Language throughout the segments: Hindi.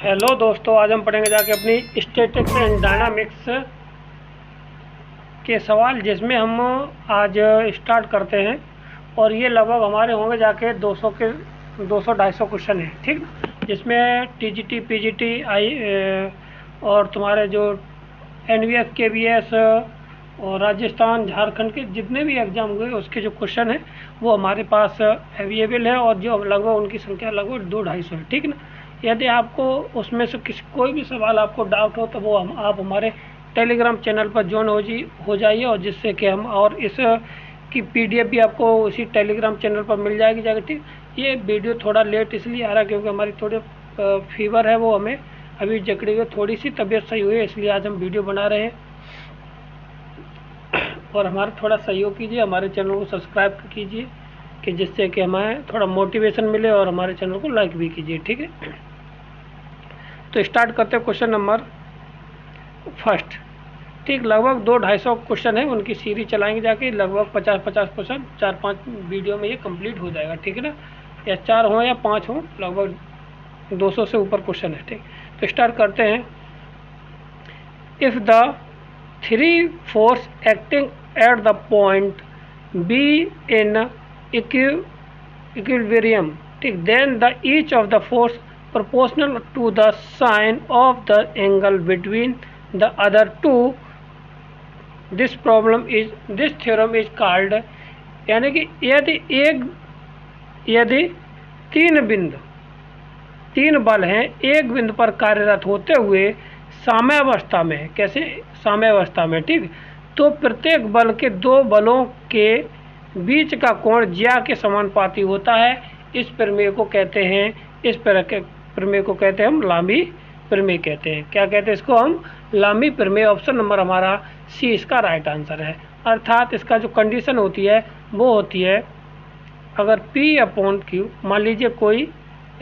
हेलो दोस्तों, आज हम पढ़ेंगे जाके अपनी स्टैटिक्स एंड डायनामिक्स के सवाल, जिसमें हम आज स्टार्ट करते हैं। और ये लगभग हमारे होंगे जाके 200 के 200-250 क्वेश्चन हैं, ठीक ना। जिसमें टीजीटी, पीजीटी, और तुम्हारे जो एनवीएस, केवीएस और राजस्थान, झारखंड के जितने भी एग्ज़ाम हुए उसके जो क्वेश्चन हैं वो हमारे पास अवेलेबल है, और जो लगभग उनकी संख्या लगभग 200-250 है, ठीक ना। यदि आपको उसमें से कोई भी सवाल आपको डाउट हो तो वो आप हमारे टेलीग्राम चैनल पर ज्वाइन हो जाइए, और जिससे कि हम और इस की पीडीएफ भी आपको उसी टेलीग्राम चैनल पर मिल जाएगी, ठीक। ये वीडियो थोड़ा लेट इसलिए आ रहा है क्योंकि हमारी थोड़ी फीवर है, वो हमें अभी जकड़ी हुई, थोड़ी सी तबीयत सही हुई है, इसलिए आज हम वीडियो बना रहे हैं। और हमारा थोड़ा सहयोग कीजिए, हमारे चैनल को सब्सक्राइब कीजिए, कि जिससे कि हमें थोड़ा मोटिवेशन मिले, और हमारे चैनल को लाइक भी कीजिए, ठीक है। तो स्टार्ट करते हैं क्वेश्चन नंबर फर्स्ट, ठीक। लगभग 200-250 क्वेश्चन है, उनकी सीरीज चलाएंगे जाके, लगभग 50-50 क्वेश्चन 4-5 वीडियो में ये कंप्लीट हो जाएगा, ठीक है ना। या 4 हों या 5 हों, लगभग 200 से ऊपर क्वेश्चन है, ठीक। तो स्टार्ट करते हैं। If the 3 forces acting at the point be in equilibrium, ठीक, then the each of the force proportional to the sine of the angle between the other two, this theorem is called, यानी कि यदि तीन बल हैं एक बिंदु पर कार्यरत होते हुए साम्यावस्था में, कैसे साम्यावस्था में, ठीक, तो प्रत्येक बल के 2 बलों के बीच का कोण ज्या के समानुपाती होता है। इस प्रमेय को कहते हैं, प्रमेय को कहते हैं हम लामी प्रमेय कहते हैं। क्या कहते हैं इसको हम? लामी प्रमेय। ऑप्शन नंबर हमारा सी इसका राइट आंसर है। अर्थात इसका जो कंडीशन होती है वो होती है, अगर P/Q, मान लीजिए कोई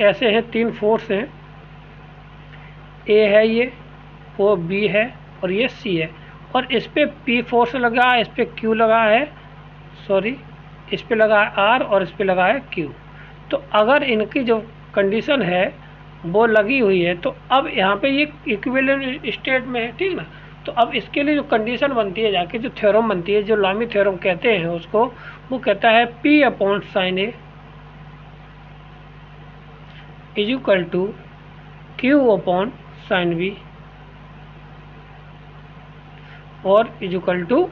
ऐसे हैं 3 फोर्स हैं, ए है ये, वो बी है और ये सी है, और इस पे P फोर्स लगा है, इस पे Q लगा है, इस पे लगा है R और इस पे लगा है Q। तो अगर इनकी जो कंडीशन है वो लगी हुई है, तो अब यहाँ पे ये इक्विवेलेंट स्टेट में है, ठीक ना। तो अब इसके लिए जो कंडीशन बनती है, जाके जो थ्योरम बनती है, जो लामी थ्योरम कहते हैं उसको, वो कहता है P/sin A = Q/sin B और =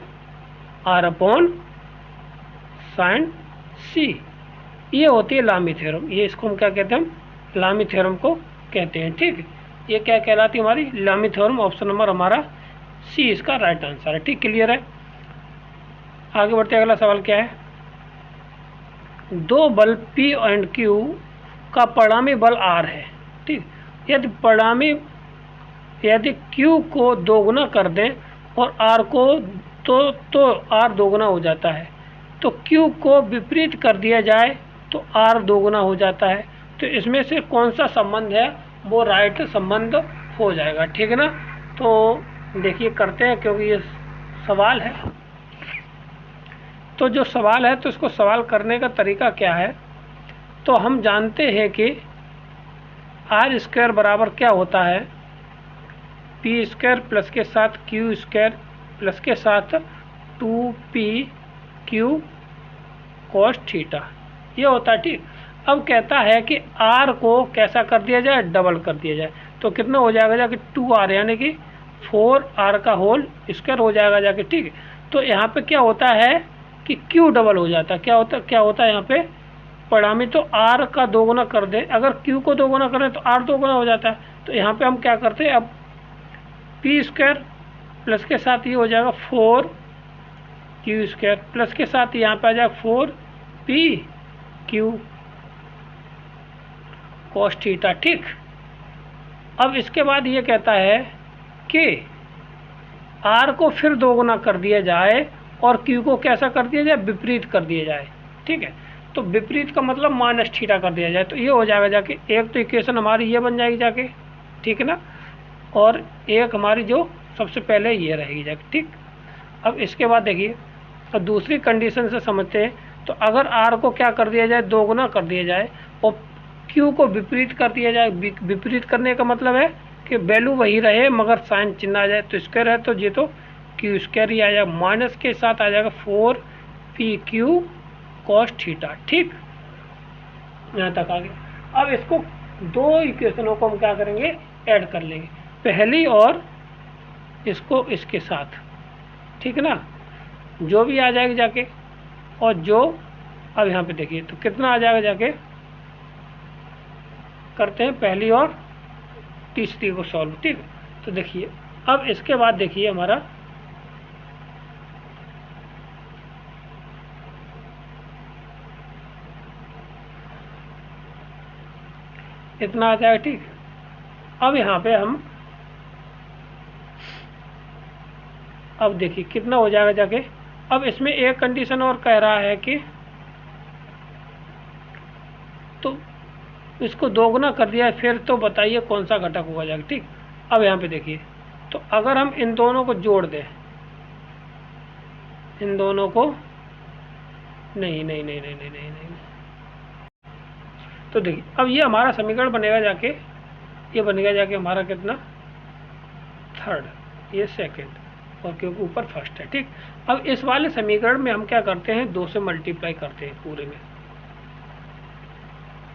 R/sin C। ये होती है लामी थ्योरम। ये इसको हम क्या कहते हैं? हम लामी थ्योरम को कहते हैं, ठीक। ये क्या कहलाती है? हमारी लामी थ्योरम। ऑप्शन नंबर हमारा सी इसका राइट आंसर है, ठीक। क्लियर है। आगे बढ़ते हैं। अगला सवाल क्या है? 2 बल P एंड Q का परिणामी बल R है, ठीक। यदि Q को दोगुना कर दें और R को, तो R दोगुना हो जाता है। तो Q को विपरीत कर दिया जाए तो R दोगुना हो जाता है। तो इसमें से कौन सा संबंध है वो राइट संबंध हो जाएगा, ठीक है ना। तो देखिए करते हैं, क्योंकि ये सवाल है। तो जो सवाल है तो इसको सवाल करने का तरीका क्या है? तो हम जानते हैं कि R² बराबर क्या होता है? P² प्लस के साथ Q² प्लस के साथ 2PQ cos थीटा, ये होता है, ठीक। अब कहता है कि R को कैसा कर दिया जाए? डबल कर दिया जाए। तो कितना हो जाएगा जाके? 2R, यानी कि 4R का होल स्क्वायर हो जाएगा जाके, ठीक। तो यहाँ पे क्या होता है कि Q डबल हो जाता है। क्या होता है यहाँ पे? परिणामी तो R का दोगुना कर दे, अगर Q को दोगुना करें तो R दोगुना हो जाता है। तो यहाँ पे हम क्या करते हैं? अब P² प्लस के साथ ये हो जाएगा 4Q² प्लस के साथ यहाँ पे आ जाएगा 4PQ cos थीटा, ठीक। अब इसके बाद ये कहता है कि R को फिर दोगुना कर दिया जाए और Q को कैसा कर दिया जाए? विपरीत कर दिया जाए, ठीक है। तो विपरीत का मतलब माइनस थीटा कर दिया जाए। तो ये हो जाएगा जाके, एक तो इक्वेशन हमारी ये बन जाएगी जाके, ठीक है ना, और एक हमारी जो सबसे पहले ये रहेगी जाके, ठीक। अब इसके बाद देखिए, तो दूसरी कंडीशन से समझते हैं। तो अगर R को क्या कर दिया जाए? दोगुना कर दिया जाए, और क्यू को विपरीत कर दिया जाए। विपरीत करने का मतलब है कि वैल्यू वही रहे मगर साइन चिन्ह आ जाए। तो स्क्वायर है तो ये तो क्यू स्क्वायर ही आ जाएगा, माइनस के साथ आ जाएगा 4pq cos थीटा। ठीक, यहाँ तक आ गया। अब इसको दो इक्वेशनों को हम क्या करेंगे, ऐड कर लेंगे, पहली और इसको इसके साथ, ठीक है ना, जो भी आ जाएगा जाके, और जो अब यहाँ पे देखिए तो कितना आ जाएगा जाके, करते हैं पहली और तीसरी को सॉल्व। ठीक, तो देखिए अब इसके बाद देखिए हमारा इतना आ जाएगा। ठीक, अब यहाँ पे हम अब देखिए कितना हो जाएगा जाके। अब इसमें एक कंडीशन और कह रहा है कि तो इसको दोगुना कर दिया है, फिर तो बताइए कौन सा घटक होगा जाएगा। ठीक, अब यहाँ पे देखिए तो अगर हम इन दोनों को जोड़ दें, इन दोनों को नहीं नहीं नहीं नहीं नहीं नहीं, नहीं। तो देखिए अब ये हमारा समीकरण बनेगा जाके, ये बनेगा जाके हमारा कितना, थर्ड, ये सेकंड, और क्योंकि ऊपर फर्स्ट है। ठीक, अब इस वाले समीकरण में हम क्या करते हैं, 2 से मल्टीप्लाई करते हैं, पूरे में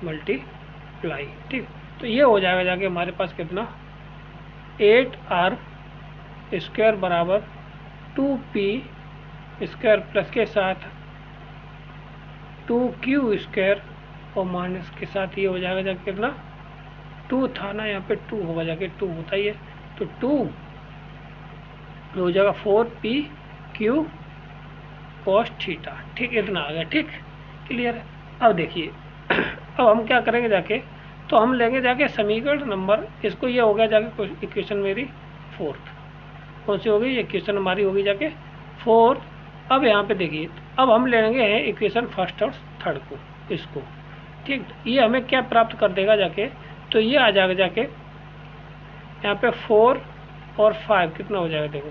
मल्टीप्लाई। ठीक, तो ये हो जाएगा जाके हमारे पास कितना, 8r स्क्वायर बराबर 2p स्क्वायर प्लस के साथ 2q स्क्वायर और माइनस के साथ ये हो जाएगा जाके कितना, 2 था ना, यहाँ पे 2 होगा जाके, 2 होता ही है, तो 2 हो जाएगा 4pq cos थीटा। ठीक, इतना आ गया। ठीक, क्लियर है। अब देखिए अब हम क्या करेंगे जाके, तो हम लेंगे जाके समीकरण नंबर, इसको ये हो गया जाके इक्वेशन मेरी फोर्थ, कौन सी होगी, इक्वेशन हमारी होगी जाके फोर्थ। अब यहाँ पे देखिए अब हम लेंगे हैं इक्वेशन फर्स्ट और थर्ड को, इसको। ठीक, ये हमें क्या प्राप्त कर देगा जाके, तो ये आ जाएगा जाके यहाँ पे 4 और 5 कितना हो जाएगा, देखो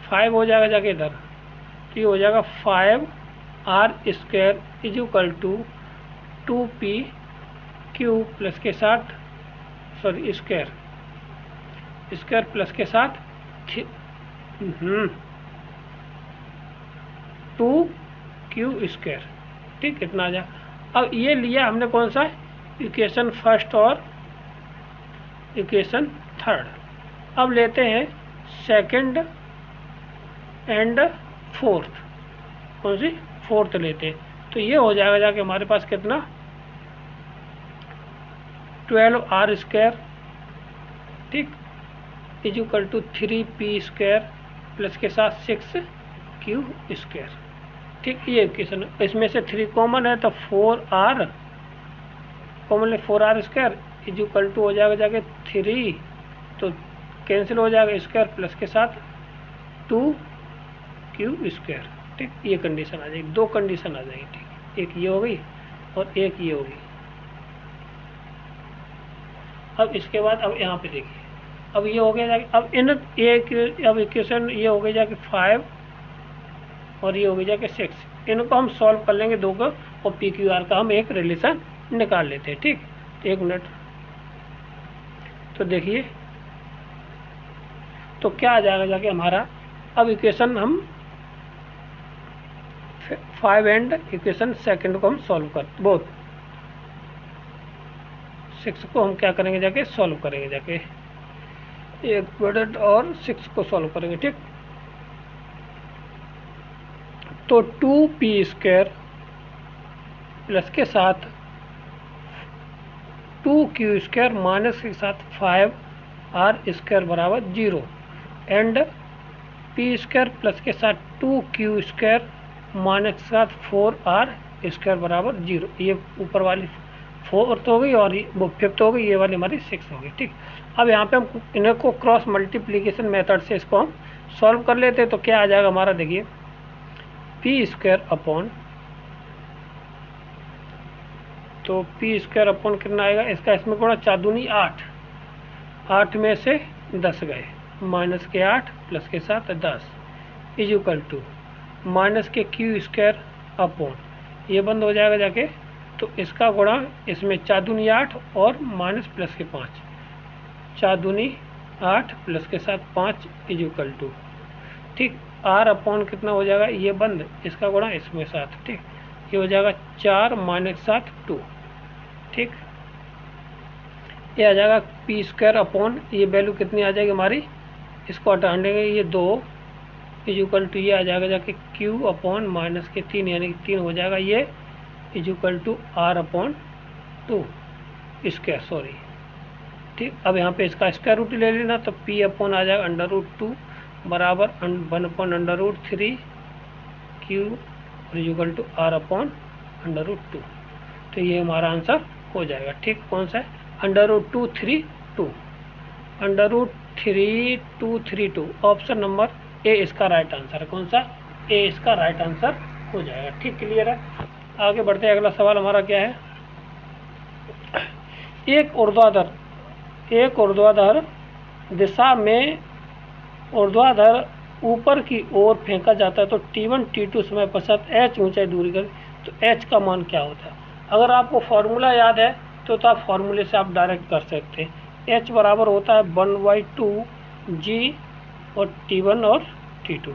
5 हो जाएगा जाके इधर, तो ये हो जाएगा 5r square is equal to 2pq plus के साथ, सॉरी स्क्वायर, स्क्वायर प्लस के साथ 2q स्क्वायर। ठीक, इतना आ जाए। अब ये लिया हमने कौन सा, इक्वेशन फर्स्ट और इक्वेशन थर्ड। अब लेते हैं सेकंड एंड फोर्थ, कौन सी, फोर्थ लेते हैं, तो ये हो जाएगा जाके हमारे पास कितना, 12r स्क्वायर, ठीक, is equal to 3p square plus के साथ 6q स्क्वायर। ठीक, ये इक्वेशन, इसमें से 3 कॉमन है तो 4r कॉमन ले, 4r square is equal to हो जाएगा जाके 3, तो कैंसिल हो जाएगा, स्क्वायर प्लस के साथ 2q स्क्वायर। ठीक, ये कंडीशन आ जाएगी, 2 कंडीशन आ जाएगी। ठीक, एक ये हो गई और एक ये होगी। अब इसके बाद अब यहाँ पे देखिए, अब ये हो गया जाके, अब इन एक, अब इक्वेशन ये हो गई जाके 5 और ये हो गई जाके 6, इनको हम सॉल्व कर लेंगे 2 को, और पी क्यू आर का हम एक रिलेशन निकाल लेते हैं। ठीक, तो 1 मिनट, तो देखिए तो क्या आ जाएगा जाके हमारा, अब इक्वेशन हम 5 एंड इक्वेशन सेकंड को हम सॉल्व कर, बोथ 6 को हम क्या करेंगे जाके, सॉल्व करेंगे जाके, 1 मिनट, और 6 को सॉल्व करेंगे। ठीक, तो 2p स्क्वायर प्लस के साथ 2q स्क्वायर माइनस के साथ 5r स्क्वायर बराबर 0, एंड p स्क्वायर प्लस के साथ 2q स्क्वायर माइनस के साथ 4r स्क्वायर बराबर 0। ये ऊपर वाली 4 हो गई और वो 5th हो गई, ये वाली हमारी 6 हो गई। ठीक, अब यहाँ पे हम इन्हें को क्रॉस मल्टीप्लिकेशन मेथड से इसको हम सॉल्व कर लेते हैं, तो क्या आ जाएगा हमारा, देखिए p स्क्वायर अपॉन, तो p स्क्वायर अपॉन कितना आएगा इसका, इसमें थोड़ा 4 दूनी 8, 8 में से 10 गए, माइनस के 8 प्लस के साथ 10 इज इक्वल टू माइनस के q स्क्वायर अपॉन, ये बंद हो जाएगा जाके, तो तो इसका गुणा इसमें 4 दूनी 8 और माइनस प्लस के 5, 4 दूनी 8 प्लस के साथ 5 इज इक्वल टू, ठीक, आर अपॉन कितना हो जाएगा, ये बंद, इसका गुणा इसमें 7, ठीक, ये हो जाएगा 4 माइनस 7 2, ठीक, ये आ जाएगा पी स्क्वायर अपॉन, ये वैल्यू कितनी आ जाएगी हमारी, इसको हटा देंगे, ये 2 इज इक्वल टू, ये आ जाएगा जाके क्यू अपॉन माइनस के 3, यानी कि 3 हो जाएगा, ये is equal to R upon 2 square, sorry, ठीक। अब यहाँ पे इसका स्क्वायर रूट ले लेना, तो पी अपॉन आ जाएगा अंडर रूट 2 बराबर 1 upon under root 3 Q is equal to R upon under root 2। तो ये हमारा आंसर हो जाएगा, ठीक। कौन सा है, under root 2 3 2, under root 3 2 3 2, option number A इसका राइट आंसर है। कौन सा, ए इसका राइट आंसर हो जाएगा, ठीक, क्लियर है। आगे बढ़ते हैं, अगला सवाल हमारा क्या है, एक ऊर्ध्वाधर दिशा में ऊर्ध्वाधर ऊपर की ओर फेंका जाता है, तो T1 T2 समय पश्चात h ऊंचाई दूरी कर, तो h का मान क्या होता है। अगर आपको फॉर्मूला याद है तो आप फॉर्मूले से आप डायरेक्ट कर सकते हैं। h बराबर होता है 1/2 g और T1 और T2,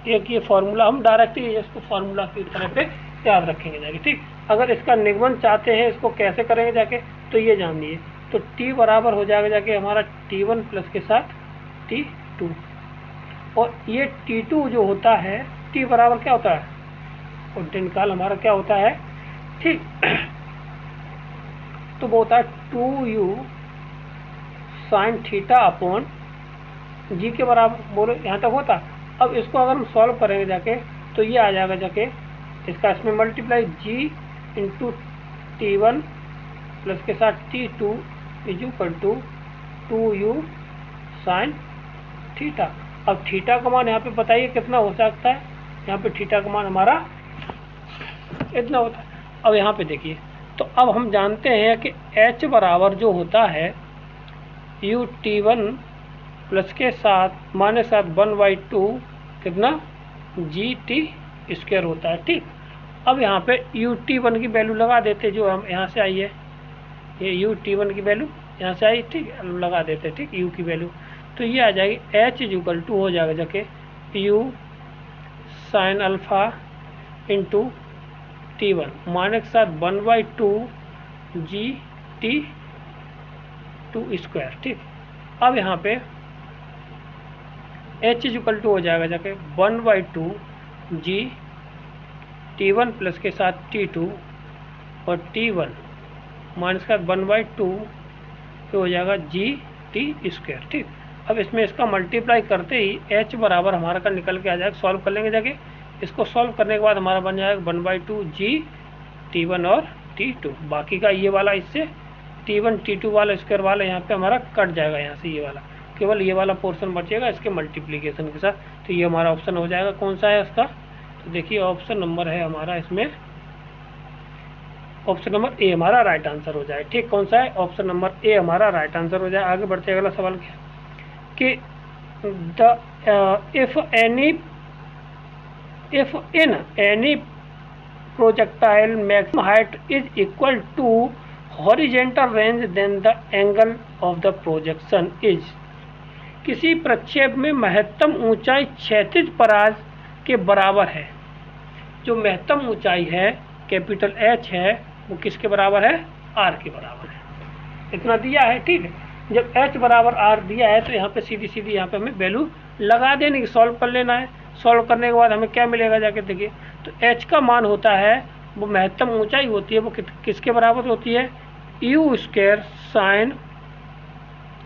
एक ये फार्मूला हम डायरेक्ट ही इसको फार्मूला की तरह पे याद रखेंगे जाके, ठीक। अगर इसका निगमन चाहते हैं, इसको कैसे करेंगे जाके, तो ये जानिए, तो T बराबर हो जाएगा जाके हमारा T1 प्लस के साथ T2, और ये T2 जो होता है, T बराबर क्या होता है, और निकाल हमारा क्या होता है, ठीक, तो वो होता है 2u साइन थीटा अपॉन जी के बराबर, बोलो यहाँ तक होता। अब इसको अगर हम सॉल्व करेंगे जाके, तो ये आ जाएगा जाके इसका इसमें मल्टीप्लाई जी इंटू T1 प्लस के साथ T2 is equal to 2u sine theta. अब थीटा का मान यहाँ पे बताइए कितना हो सकता है, यहाँ पे थीटा का मान हमारा इतना होता है। अब यहाँ पे देखिए, तो अब हम जानते हैं कि h बराबर जो होता है u T1 प्लस के साथ माइनस 1/2 कितना जी टी स्क्वायर होता है, ठीक। अब यहाँ पे यू T1 की वैल्यू लगा देते, जो हम यहाँ से आई है, ये यू T1 की वैल्यू यहाँ से आई, ठीक, लगा देते, ठीक, u की वैल्यू, तो ये आ जाएगी h इज इक्वल टू हो जाएगा जाके u sine alpha into T1 minus 1/2 G T 2 square, ठीक। अब यहाँ पे h इज इक्वल टू हो जाएगा जाके 1/2 जी T1 प्लस के साथ T2 और T1 माइनस का 1/2 तो हो जाएगा जी टी स्क्वायर, ठीक। अब इसमें इसका मल्टीप्लाई करते ही h बराबर हमारा का निकल के आ जाएगा, सॉल्व कर लेंगे जाके, इसको सॉल्व करने के बाद हमारा बन जाएगा 1/2 जी T1 और T2, बाकी का ये वाला इससे T1 T2 वाला स्क्वायर वाला यहाँ पे हमारा कट जाएगा, यहाँ से ये वाला केवल ये वाला पोर्शन बचेगा इसके मल्टीप्लिकेशन के साथ। तो ये हमारा ऑप्शन हो जाएगा, कौन सा है इसका, तो देखिए ऑप्शन नंबर है हमारा, इसमें ऑप्शन नंबर ए हमारा राइट आंसर हो जाए, ठीक। कौन सा है, ऑप्शन नंबर ए हमारा राइट आंसर हो जाए। आगे बढ़ते अगला सवाल क्या कि if in any projectile maximum height is equal to horizontal range, then the angle of the projection is, किसी प्रक्षेप में महत्तम ऊंचाई क्षैतिज परास के बराबर है। जो महत्तम ऊंचाई है कैपिटल H है, वो किसके बराबर है, R के बराबर है, इतना दिया है, ठीक है। जब H बराबर R दिया है, तो यहाँ पे सीधी सीधी यहाँ पे हमें वैल्यू लगा देने की, सॉल्व कर लेना है। सॉल्व करने के बाद हमें क्या मिलेगा जाके देखिए, तो H का मान होता है, वो महत्तम ऊंचाई होती है, वो किसके बराबर होती है, u square sine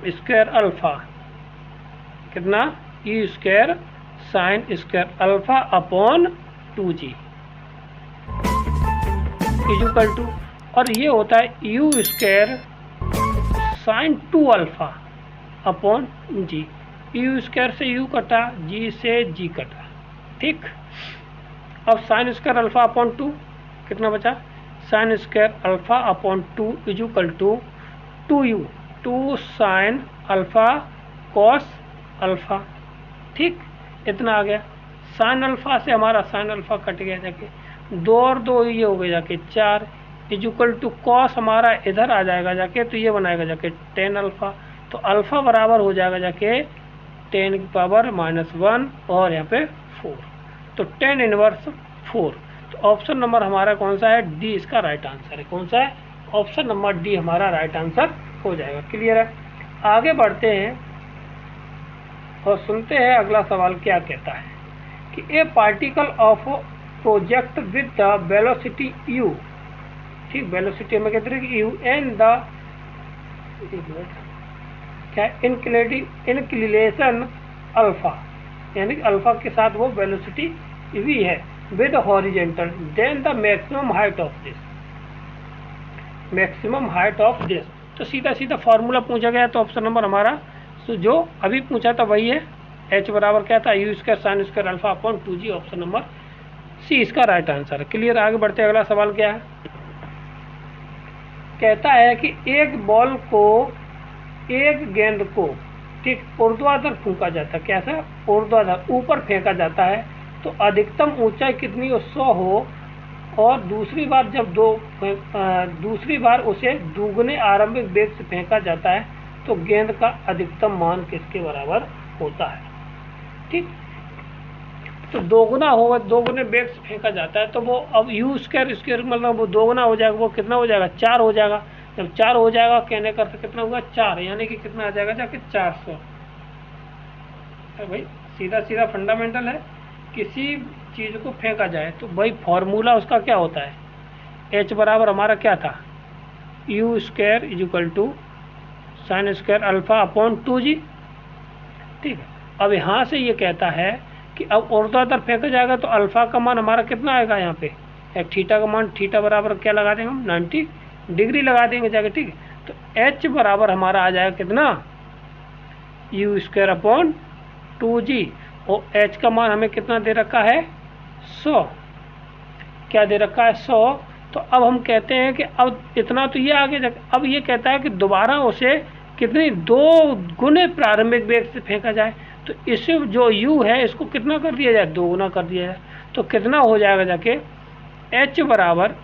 square alpha, कितना, u square sine square alpha upon 2g is equal to, और ये होता है u square sine 2 alpha upon g. u square से u कटा, g से g कटा, ठीक। अब साइन स्क्वायर अल्फा अपॉन 2 कितना बचा, sine square alpha upon 2 is equal to 2u 2 sine alpha cos alpha, ठीक, इतना आ गया। साइन अल्फा से हमारा साइन अल्फा कट गया जाके, 2 और 2 ये हो गए जाके 4, इज इक्वल टू कॉस हमारा इधर आ जाएगा जाके, तो ये बनाएगा जाके 10 अल्फ़ा, तो अल्फ़ा बराबर हो जाएगा जाके 10 की पावर -1 और यहाँ पे 4, तो 10 इनवर्स 4। तो ऑप्शन नंबर हमारा कौन सा है? डी इसका राइट आंसर है। कौन सा है? ऑप्शन नंबर डी हमारा राइट आंसर हो जाएगा। क्लियर है? आगे बढ़ते हैं और सुनते हैं अगला सवाल क्या कहता है कि a particle of project with the velocity u, ठीक, वेलोसिटी हमें कहते हैं कि u एंड द क्या इंक्लिनेशन अल्फा, यानी कि अल्फा के साथ वो वेलोसिटी v है, with horizontal, then the maximum height of this, maximum height of this. तो सीधा सीधा फार्मूला पूछा गया, तो ऑप्शन नंबर हमारा जो अभी पूछा था वही है। h बराबर क्या था? u square sine square alpha upon 2g, option number C इसका राइट आंसर है। क्लियर? आगे बढ़ते हैं, अगला सवाल क्या है? कहता है कि एक बॉल को, एक गेंद को, ठीक, ऊर्ध्वाधर फूंका जाता है। कैसा? ऊर्ध्वाधर, ऊपर फेंका जाता है, तो अधिकतम ऊंचाई कितनी हो? 100 हो, और दूसरी बार जब दूसरी बार उसे दुगने आरंभिक वेग से फेंका जाता है, तो गेंद का अधिकतम मान किसके बराबर होता है? ठीक, तो दोगुना होगा, दोगुने वेग से फेंका जाता है, तो वो अब यू स्क्वायर मतलब वो दोगुना हो जाएगा, वो कितना हो जाएगा? 4 हो जाएगा। जब 4 हो जाएगा, कहने का अर्थ कितना होगा? 4, यानी कि कितना आ जाएगा जाके 400। तो भाई सीधा सीधा फंडामेंटल है, किसी चीज़ को फेंका जाए तो भाई फॉर्मूला उसका क्या होता है? h बराबर हमारा क्या था? u square is equal to sine square alpha upon 2g। ठीक है, अब यहाँ से ये कहता है कि अब ऊर्ध्वाधर फेंका जाएगा, तो अल्फा का मान हमारा कितना आएगा? यहाँ पे एक थीटा का मान, थीटा बराबर क्या लगा देंगे हम? 90 डिग्री लगा देंगे जाके। ठीक है, तो h बराबर हमारा आ जाएगा कितना? u स्क्वायर अपॉन 2g, और h का मान हमें कितना दे रखा है? 100। क्या दे रखा है? 100। तो अब हम कहते हैं कि अब इतना तो ये आगे अब ये कहता है कि दोबारा उसे कितनी 2 गुने प्रारंभिक वेग से फेंका जाए, तो इसे जो u है इसको कितना कर दिया जाए? 2 गुना कर दिया जाए, तो कितना हो जाएगा जाके? h बराबर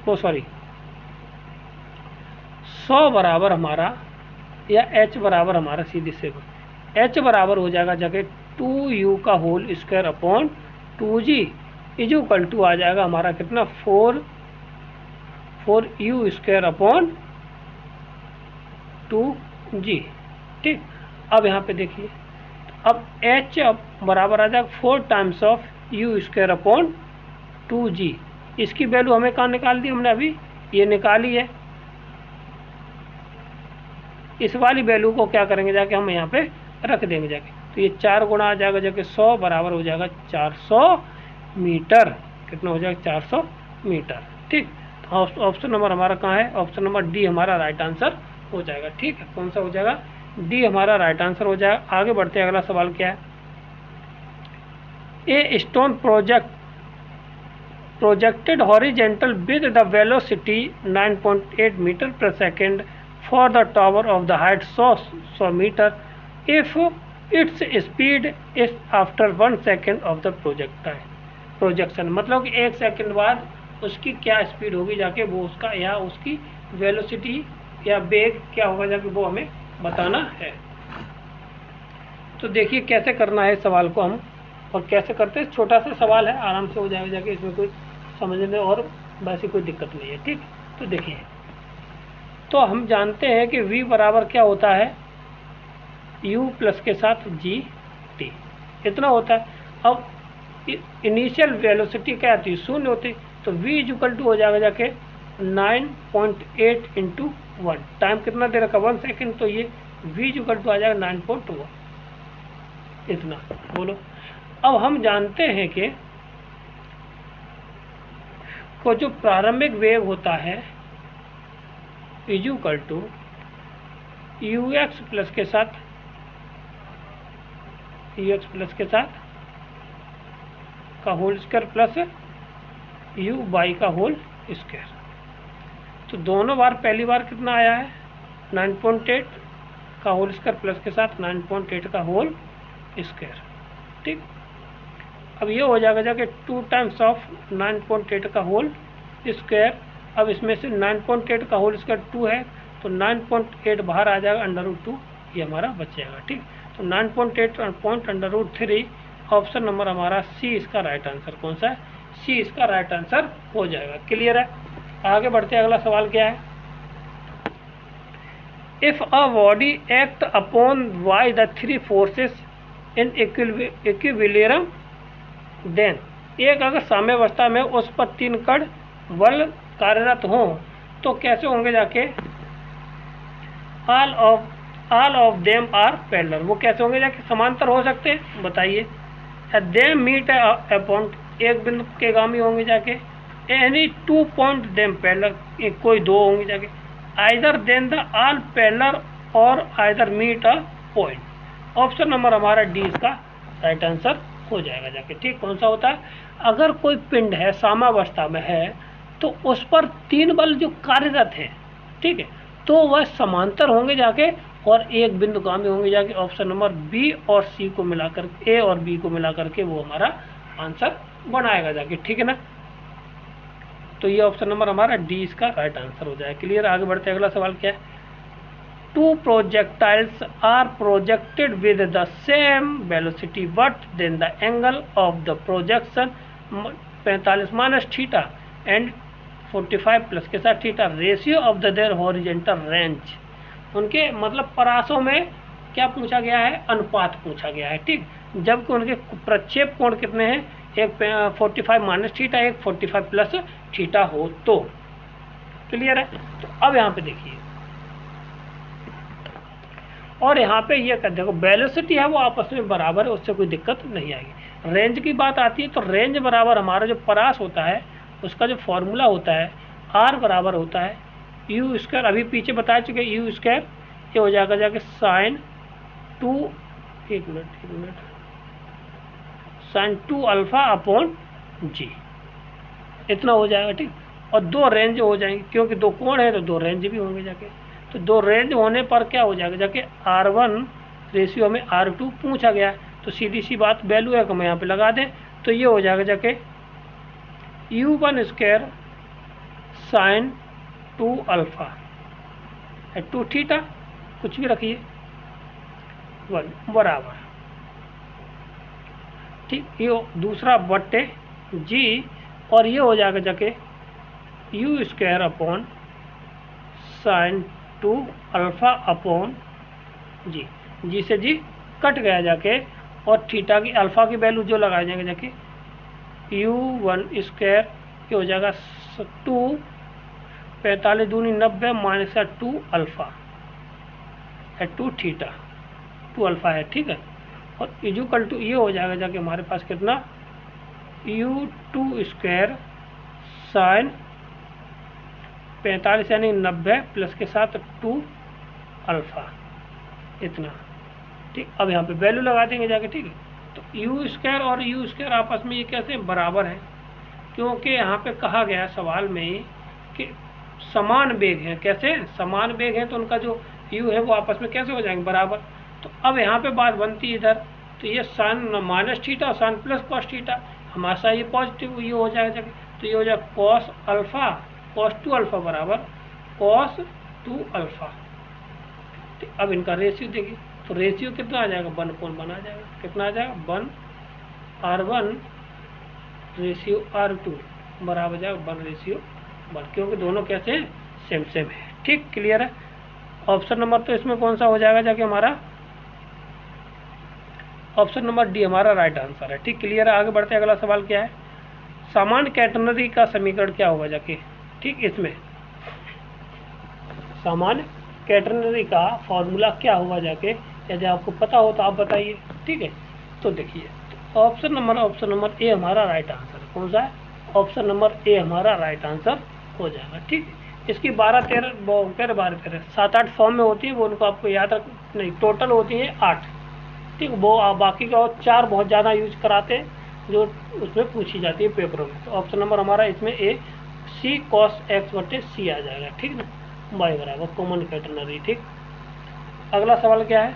100 बराबर हमारा, या h बराबर हमारा सीधे से h बराबर हो जाएगा जाके 2u का whole square upon 2g is equal to आ जाएगा हमारा कितना? 4u square upon 2g। ठीक, अब यहाँ पे देखिए, अब h अब बराबर आ जाएगा 4 times of u square upon 2g। इसकी वैल्यू हमें कहाँ निकाल दी? हमने अभी ये निकाली है। इस वाली वैल्यू को क्या करेंगे जाके? हम यहाँ पे रख देंगे जाके, तो ये 4 गुना आ जाएगा जाके 100 बराबर हो जाएगा 400 मीटर। कितना हो जाएगा? 400 मीटर। ठीक, तो ऑप्शन नंबर हमारा कहाँ है? ऑप्शन नंबर डी हमारा राइट आंसर हो जाएगा। ठीक है, कौन सा हो जाएगा? डी हमारा राइट आंसर हो जाएगा। आगे बढ़ते हैं, अगला सवाल क्या है? A stone projected horizontal with the velocity 9.8 metre पर second for the tower of the height 100 meter if its speed is after 1 second of the projection। मतलब कि 1 सेकंड बाद उसकी क्या स्पीड होगी जाके, वो उसका या उसकी वेलोसिटी या वेग क्या होगा जाके, वो हमें बताना है। तो देखिए कैसे करना है सवाल को हम, और कैसे करते हैं। छोटा सा सवाल है, आराम से हो जाएगा जाके, इसमें कोई समझने में और वैसी कोई दिक्कत नहीं है। ठीक, तो देखिए, तो हम जानते हैं कि v बराबर क्या होता है? u प्लस के साथ g t, इतना होता है। अब इनिशियल वेलोसिटी क्या आती है? 0 होती, तो v इक्वल टू हो जाएगा जाके 9.8 इंटू 1। टाइम कितना दे रखा? 1 सेकेंड, तो ये v इक्वल टू आ जाएगा 9.1, इतना। बोलो, अब हम जानते हैं कि को जो प्रारंभिक वेग होता है is equal to ux plus के साथ का whole square plus u Y का होल स्क्वायर। तो दोनों बार, पहली बार कितना आया है? 9.8 का होल स्क्वायर प्लस के साथ 9.8 का होल स्क्वायर। ठीक, अब ये हो जाएगा जाके 2 टाइम्स ऑफ 9.8 का होल स्क्वायर अब इसमें से 9.8 का होल स्क्वायर 2 है, तो 9.8 बाहर आ जाएगा, √2 ये हमारा बच जाएगा। ठीक, तो 9.8 पॉइंट √3 ऑप्शन नंबर हमारा सी इसका राइट आंसर कौन सा है, सी इसका राइट आंसर हो जाएगा। क्लियर है, आगे बढ़ते हैं। अगला सवाल क्या है, if a body act upon by the 3 forces in equilibrium then, एक अगर साम्यावस्था में उस पर 3 कण बल कार्यरत हो तो कैसे होंगे जाके, all of them are parallel, वो कैसे होंगे जाके समांतर हो सकते हैं, बताइए। देम मीट अपॉन, एक बिंदु के गामी होंगे जाके। एनी 2 पॉइंट देम पैरेलल, कोई 2 होंगे जाके। Either then the all parallel और either meet a point. Option number हमारा डी इसका राइट आंसर हो जाएगा जाके। ठीक, कौन सा होता है, अगर कोई पिंड है साम्यावस्था में है तो उस पर 3 बल जो कार्यरत हैं, ठीक है, तो वह समांतर होंगे जाके और एक बिंदुगामी होंगे जाके। ऑप्शन नंबर बी और सी को मिलाकर, ए और बी को मिलाकर के वो हमारा आंसर बनाएगा जाके। ठीक है ना, तो ये ऑप्शन नंबर हमारा डी इसका राइट आंसर हो जाएगा। क्लियर, आगे बढ़ते हैं। अगला सवाल क्या है, 2 projectiles are projected with the same velocity but then the angle of the projection 45 minus theta and 45 plus के साथ थीटा, ratio of the their horizontal range, उनके मतलब परासों में क्या पूछा गया है, अनुपात पूछा गया है। ठीक, जबकि उनके प्रक्षेप कोण कितने हैं, एक 45 माइनस थीटा, एक 45 प्लस थीटा हो तो। क्लियर है, तो अब यहाँ पे देखिए, और यहाँ पे ये कर देखो वेलोसिटी है वो आपस में बराबर है, उससे कोई दिक्कत नहीं आएगी। रेंज की बात आती है तो रेंज बराबर हमारा जो परास होता है उसका जो फॉर्मूला होता है आर बराबर होता है यू स्क्वायर, अभी पीछे बता चुके यू स्क्वायर, ये हो जाएगा जाके साइन 2, एक मिनट, साइन 2 अल्फा अपॉन जी, इतना हो जाएगा। ठीक, और 2 रेंज हो जाएंगे क्योंकि 2 कोण है तो 2 रेंज भी होंगे जाके। तो 2 रेंज होने पर क्या हो जाएगा जाके, R1 रेशियो में R2 पूछा गया है, तो सीधी सी बात वैल्यू है हम यहाँ पे लगा दें, तो ये हो जाएगा जाके U1 square sine 2 alpha 2 theta, कुछ भी रखिए 1 बराबर। ठीक, ये दूसरा बट्टे जी, और ये हो जाएगा जाके U square upon sine 2 alpha upon g, g से जी कट गया जाके, और थीटा की अल्फा की वैल्यू जो लगाए जाएंगे जाके U1 स्क्वायर ये हो जाएगा 2 45 दूनी 90 माइनस 2 अल्फा है 2 थीटा, 2 अल्फा है। ठीक है, और इक्वल टू ये हो जाएगा जाके हमारे पास कितना, U2 स्क्वायर साइन 45 यानी 90 प्लस के साथ 2 अल्फा, इतना। ठीक, अब यहाँ पे वैल्यू लगा देंगे जाके। ठीक है, तो यू स्क्वायर और यू स्क्वायर आपस में ये कैसे बराबर है, क्योंकि यहाँ पे कहा गया है सवाल में कि समान वेग है। कैसे समान वेग है, तो उनका जो यू है वो आपस में कैसे हो जाएंगे बराबर। तो अब यहाँ पे बात बनती है इधर, तो ये साइन माइनस थीटा और साइन प्लस कॉस थीटा, हमारा ये पॉजिटिव ये हो जाएगा, तो ये हो जाएगा कॉस अल्फा कॉस 2 अल्फा बराबर कॉस 2 अल्फा। तो अब इनका रेशियो देखिए, तो रेशियो कितना आ जाएगा, 1/1 आ जाएगा। कितना आ जाएगा, 1/R1 रेशियो R2 बराबर जाएगा 1/1, क्योंकि दोनों कैसे हैं, सेम सेम है। ठीक, क्लियर है। ऑप्शन नंबर तो इसमें कौन सा हो जाएगा जाके हमारा, ऑप्शन नंबर डी हमारा राइट आंसर है। ठीक, क्लियर है। आगे बढ़ते हैं। अगला सवाल क्या है, सामान्य कैटेनरी का समीकरण क्या होगा जाके। ठीक, इसमें सामान्य कैटेनरी का फॉर्मूला क्या होगा जाके, यदि आपको पता हो तो आप बताइए। ठीक है, तो देखिए ऑप्शन नंबर ए हमारा राइट आंसर कौन सा है, ऑप्शन नंबर ए हमारा राइट आंसर हो जाएगा। ठीक, इसकी 12-13 7-8 फॉर्म में होती है, वो उनको आपको याद रख, नहीं टोटल होती है 8। ठीक, वो बाकी का 4 बहुत ज़्यादा यूज कराते हैं जो उसमें पूछी जाती है पेपरों में। तो ऑप्शन नंबर हमारा इसमें ए सी कॉस एक्स बटे सी आ जाएगा। ठीक ना, वाई बराबर कॉमन कैटेनरी। ठीक, अगला सवाल क्या है,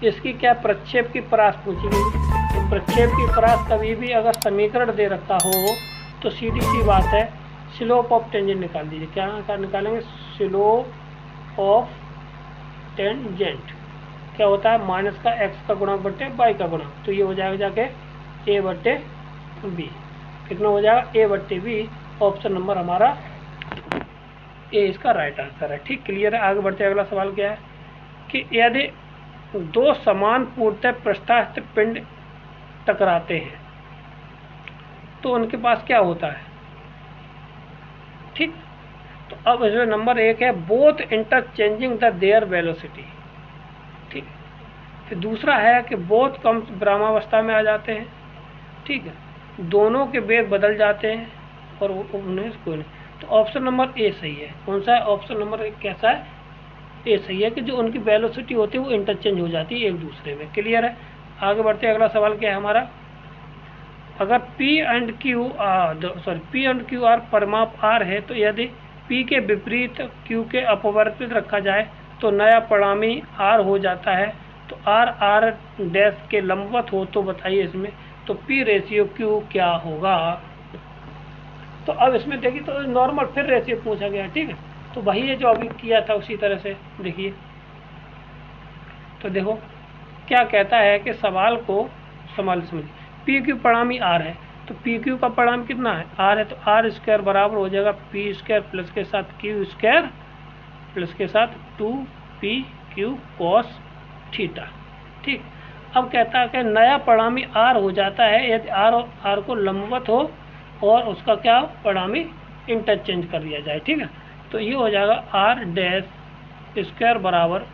इसकी क्या प्रक्षेप की परास पूछी गई। तो प्रक्षेप की परास कभी भी अगर समीकरण दे रखा हो तो सीधी सी बात है स्लोप ऑफ टेंजेंट निकाल दीजिए। क्या निकालेंगे? स्लोप ऑफ टेंजेंट क्या होता है? माइनस का एक्स का गुणक बट्टे वाई का गुणक। तो ये हो जाएगा जाके ए बट्टे बी। कितना हो जाएगा? ए बट्टे बी। ऑप्शन नंबर हमारा ए इसका राइट आंसर है। ठीक, क्लियर है। आगे बढ़ते अगला सवाल क्या है कि यदि दो समान पूर्णतः प्रस्थास्थ पिंड टकराते हैं तो उनके पास क्या होता है? ठीक, तो अब इसमें नंबर 1 है both interchanging the there velocity. ठीक, फिर दूसरा है कि बोथ कम विरामावस्था में आ जाते हैं। ठीक है, दोनों के वेग बदल जाते हैं और उन्हें कोई नहीं। तो ऑप्शन नंबर ए सही है। कौन सा है? ऑप्शन नंबर 1 कैसा है? ए सही है कि जो उनकी वेलोसिटी होती है वो इंटरचेंज हो जाती है एक दूसरे में। क्लियर है। आगे बढ़ते अगला सवाल क्या है हमारा, अगर P एंड Q R परिमाप R है तो यदि P के विपरीत Q के अपवर्तित रखा जाए तो नया परिणामी R हो जाता है। तो R डैश के लंबवत हो तो बताइए इसमें तो P रेशियो Q क्या होगा? तो अब इसमें देखिए तो नॉर्मल फिर रेशियो पूछा गया। ठीक है, तो वही है जो अभी किया था उसी तरह से देखिए। तो देखो क्या कहता है कि सवाल को समझिए। पी क्यू परिणामी आर है तो पी क्यू का परिणाम कितना है? आर है। तो आर स्क्वायर बराबर हो जाएगा पी स्क्वायर प्लस के साथ क्यू स्क्वायर प्लस के साथ 2pq cos थीटा। ठीक, अब कहता है कि नया परिणामी आर हो जाता है यदि आर को लंबवत हो और उसका क्या परिणामी इंटरचेंज कर दिया जाए। ठीक है, तो ये हो जाएगा आर डैश स्क्वायर बराबर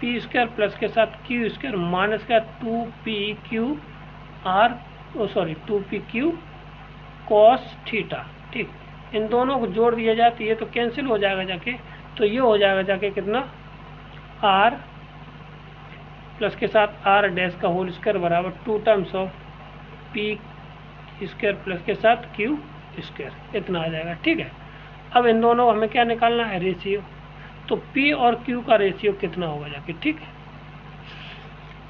पी स्क्वायर प्लस के साथ क्यू स्क्वायर माइनस का 2pq cos थीटा। ठीक, इन दोनों को जोड़ दिया जाए तो ये तो कैंसिल हो जाएगा जाके। तो ये हो जाएगा जाके कितना? आर प्लस के साथ आर डैश का होल स्क्वायर बराबर 2 times of P square plus के साथ क्यू स्क्वायर, इतना आ जाएगा। ठीक है, अब इन दोनों हमें क्या निकालना है? रेशियो। तो P और Q का रेशियो कितना होगा जाके। ठीक है,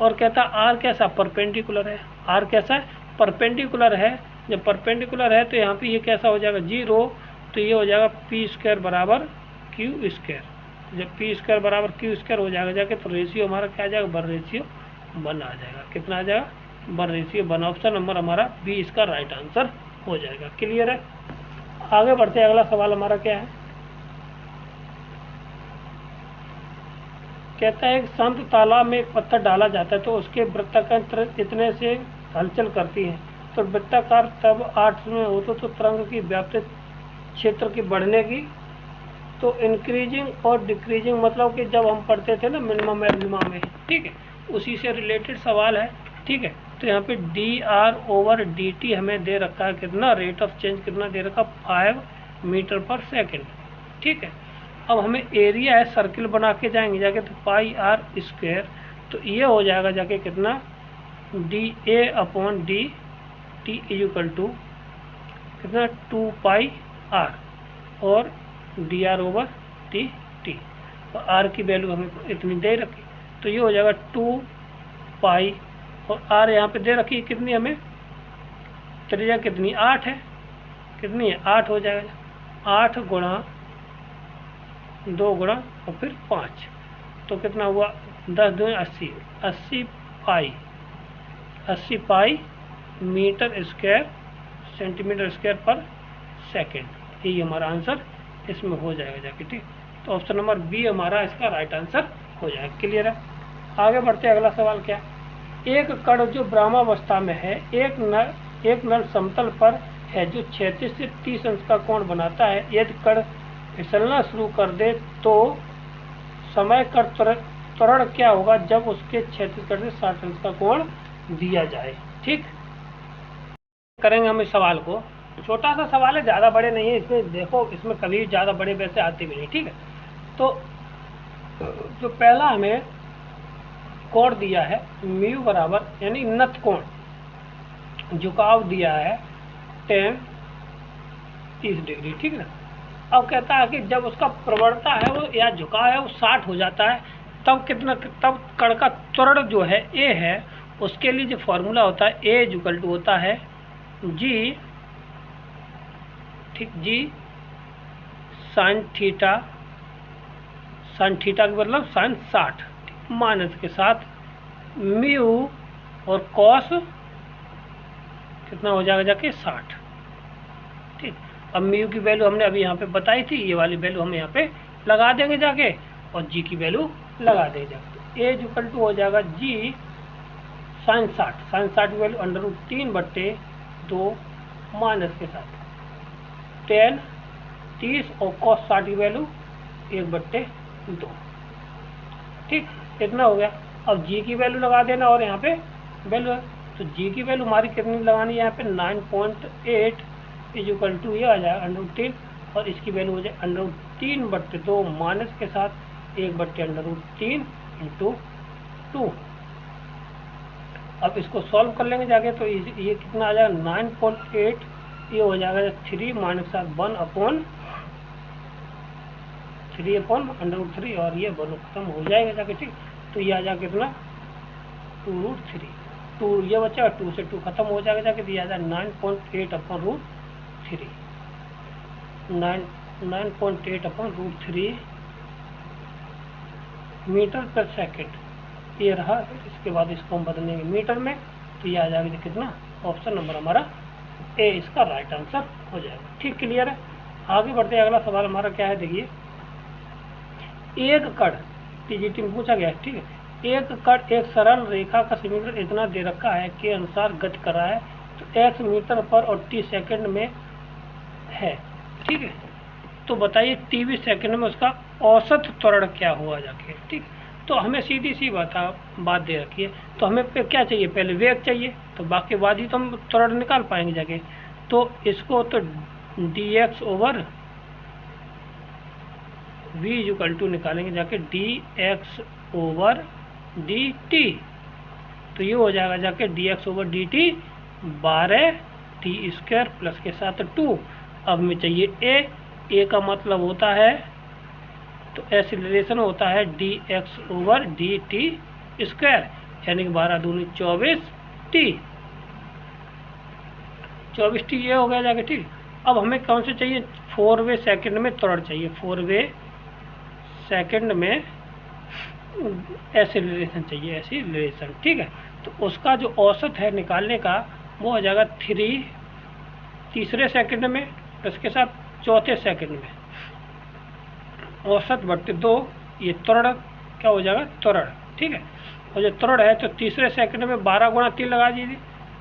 और कहता R कैसा? परपेंडिकुलर है। R कैसा है? परपेंडिकुलर है। जब परपेंडिकुलर है तो यहाँ पे ये कैसा हो जाएगा? 0। तो ये हो जाएगा P स्क्वायर बराबर Q स्क्वायर। जब P स्क्वायर बराबर Q स्क्वायर हो जाएगा जाके तो रेशियो हमारा क्या आ जाएगा? 1 रेशियो 1 आ जाएगा। कितना आ जाएगा? 1 रेशियो 1। ऑप्शन नंबर हमारा बी इसका राइट आंसर हो जाएगा। क्लियर है। आगे बढ़ते अगला सवाल हमारा क्या है, कहता है एक शांत तालाब में एक पत्थर डाला जाता है तो उसके वृत्ताकार इतने से हलचल करती है तो वृत्ताकार तब 8 में हो तो तरंग की व्याप्त क्षेत्र की बढ़ने की तो इंक्रीजिंग और डिक्रीजिंग, मतलब कि जब हम पढ़ते थे ना मिनिमम मैक्सिमम में। ठीक है, उसी से रिलेटेड सवाल है। ठीक है, तो यहाँ पे dr/dt हमें दे रखा है कितना? रेट ऑफ चेंज कितना दे रखा? 5 मीटर पर सेकेंड। ठीक है, अब हमें एरिया है सर्किल बना के जाएंगे जाके तो पाई आर स्क्वायर। तो ये हो जाएगा जाके कितना? dA/dt इक्वल टू कितना? 2πr और dr/dt। तो r की वैल्यू हमें इतनी दे रखी तो ये हो जाएगा 2π और r यहाँ पे दे रखी कितनी हमें? त्रिज्या कितनी? 8 है। कितनी है? 8 हो जाएगा। 8 गुणा 2 गुणा और फिर 5 तो कितना हुआ? 10 2 80 80 pi metre square centimetre square पर सेकेंड। यही हमारा आंसर इसमें हो जाएगा जाके। ठीक, तो ऑप्शन नंबर बी हमारा इसका राइट आंसर हो जाएगा। क्लियर है। आगे बढ़ते अगला सवाल क्या? एक कण जो ब्रह्मावस्था में है एक नल समतल पर है जो 36 से 30 अंश का कोण बनाता है। यदि कण फिसलना शुरू कर दे तो समय का त्वरण क्या होगा जब उसके 36 से 60 अंश का कोण दिया जाए। ठीक, करेंगे हम इस सवाल को। छोटा सा सवाल है, ज़्यादा बड़े नहीं है। इसमें देखो इसमें कभी ज़्यादा बड़े वैसे आते भी नहीं। ठीक है, तो जो पहला हमें कोण दिया है म्यू बराबर यानी नत कोण झुकाव दिया है 30 डिग्री। ठीक है, अब कहता है कि जब उसका प्रवणता है वो या झुकाव है वो 60 हो जाता है तब कितना? तब कण का त्वरण जो है ए है उसके लिए जो फॉर्मूला होता है ए इक्वल टू होता है g ठीक, जी साइन थीटा का मतलब साइन 60 माइनस के साथ म्यू और कॉस कितना हो जाएगा जाके 60। ठीक, अब म्यू की वैल्यू हमने अभी यहाँ पे बताई थी, ये वाली वैल्यू हम यहाँ पे लगा देंगे जाके और जी की वैल्यू लगा देंगे जाके। ए इक्वल टू हो जाएगा जी साइन 60 की वैल्यू √3/2 माइनस के साथ 10 30 और कॉस 60 की वैल्यू 1/2। ठीक, इतना हो गया। अब जी की वैल्यू लगा देना और यहाँ पे वैल्यू है, तो जी की वैल्यू हमारी कितनी लगानी है यहाँ पे 9.8 इक्वल टू ये आ जाएगा √3 और इसकी वैल्यू हो जाए √3/2 माइनस के साथ 1/√3 × 2। अब इसको सॉल्व कर लेंगे जाके, तो ये कितना आ जाएगा 9.8, ये हो जाएगा 3 माइनस के साथ 1/3 और ये 1 खत्म हो जाएगा जाके। ठीक, तो ये आ जाएगा कितना 2√3, 2 ये बचा 2 से 2 खत्म हो जाएगा जाके, दिया जाए 9.8/√3 9.8/√3 मीटर पर सेकेंड ये रहा। इसके बाद इसको हम बदलेंगे मीटर में, तो ये आ जाएगा कितना, ऑप्शन नंबर हमारा ए इसका राइट आंसर हो जाएगा। ठीक, क्लियर है। आगे बढ़ते हैं, अगला सवाल हमारा क्या है, देखिए एक कण टीजीटी में पूछा गया है। ठीक है, एक कण एक सरल रेखा का समीकरण इतना दे रखा है के अनुसार गति कर रहा है, तो x मीटर पर और t सेकंड में है। ठीक है, तो बताइए t सेकंड में उसका औसत त्वरण क्या हुआ जाके। ठीक, तो हमें सीधी सी बात दे रखी है, तो हमें क्या चाहिए, पहले वेग चाहिए, तो बाकी बाद ही तो हम त्वरण निकाल पाएंगे जाके। तो इसको तो dx/v = निकालेंगे जाके dx/dt, तो ये हो जाएगा जाके dx/dt 12t² प्लस के साथ 2। अब हमें चाहिए a का मतलब होता है, तो एक्सीलरेशन होता है dx/dt², यानी कि 12 दूनी 24t, 24t ये हो गया जाके। ठीक, अब हमें कौन से चाहिए, 4वें सेकंड में त्वरण चाहिए, 4वें सेकंड में एक्सीलरेशन चाहिए, एक्सीलरेशन। ठीक है, तो उसका जो औसत है निकालने का वो हो जाएगा 3 तीसरे सेकंड में प्लस के साथ चौथे सेकंड में औसत बट्टे 2, ये त्वरण क्या हो जाएगा, त्वरण। ठीक है, और जो त्वरण है तो तीसरे सेकंड में 12 × 3 लगा दीजिए,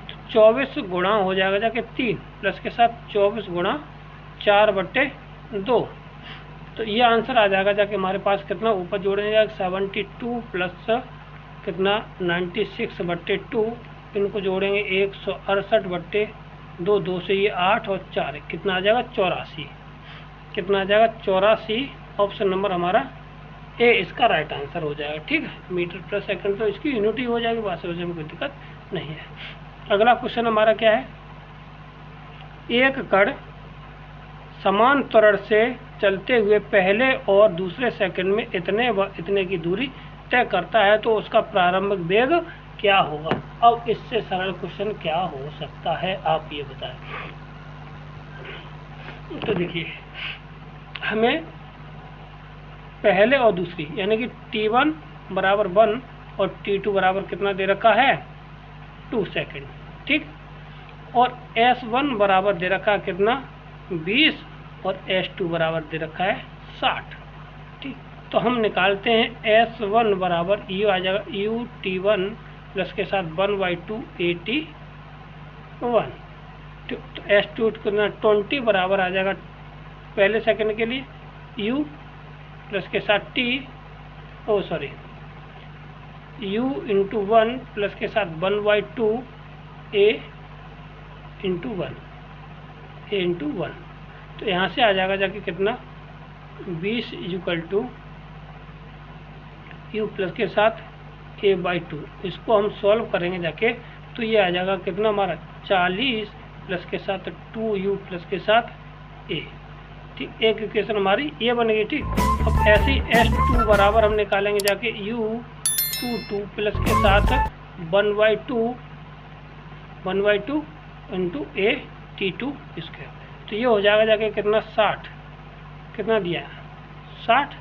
तो 24 गुणा हो जाएगा जाके 3 प्लस के साथ 24 × 4/2, तो ये आंसर आ जाएगा जाके हमारे पास कितना, ऊपर जोड़ेंगे 72 प्लस कितना 96/2, इनको जोड़ेंगे 168/2, 2 से ये 8 और 4 कितना आ जाएगा 84, कितना आ जाएगा 84। ऑप्शन नंबर हमारा ए इसका राइट आंसर हो जाएगा। ठीक है, मीटर पर सेकंड तो इसकी यूनिट ही हो जाएगी, वास्तव में कोई दिक्कत नहीं है। अगला क्वेश्चन हमारा क्या है, एक कण समान त्वरण से चलते हुए पहले और दूसरे सेकंड में इतने व इतने की दूरी तय करता है, तो उसका प्रारंभिक वेग क्या होगा। अब इससे सरल क्वेश्चन क्या हो सकता है, आप ये बताएं। तो देखिए, हमें पहले और दूसरी यानी कि t1 = 1 और t2 बराबर कितना दे रखा है 2 सेकंड। ठीक, और s1 बराबर दे रखा है कितना 20 और s2 बराबर दे रखा है 60। ठीक, तो हम निकालते हैं s1 बराबर ये आ जाएगा ut1 प्लस के साथ 1/2 at1। तो s2 कितना 20 बराबर आ जाएगा पहले सेकंड के लिए u प्लस के साथ u × 1 प्लस के साथ 1/2 a × 1, तो यहाँ से आ जाएगा जाके कितना 20 = u प्लस के साथ a/2। इसको हम सॉल्व करेंगे जाके, तो ये आ जाएगा कितना हमारा 40 प्लस के साथ 2u प्लस के साथ a। ठीक, एक इक्वेशन हमारी ये बनेगी। ठीक, अब ऐसे ही s2 बराबर हम निकालेंगे जाके u22 प्लस के साथ 1/2 × at2², तो तो ये हो जाएगा जाके कितना 60, कितना दिया है 60।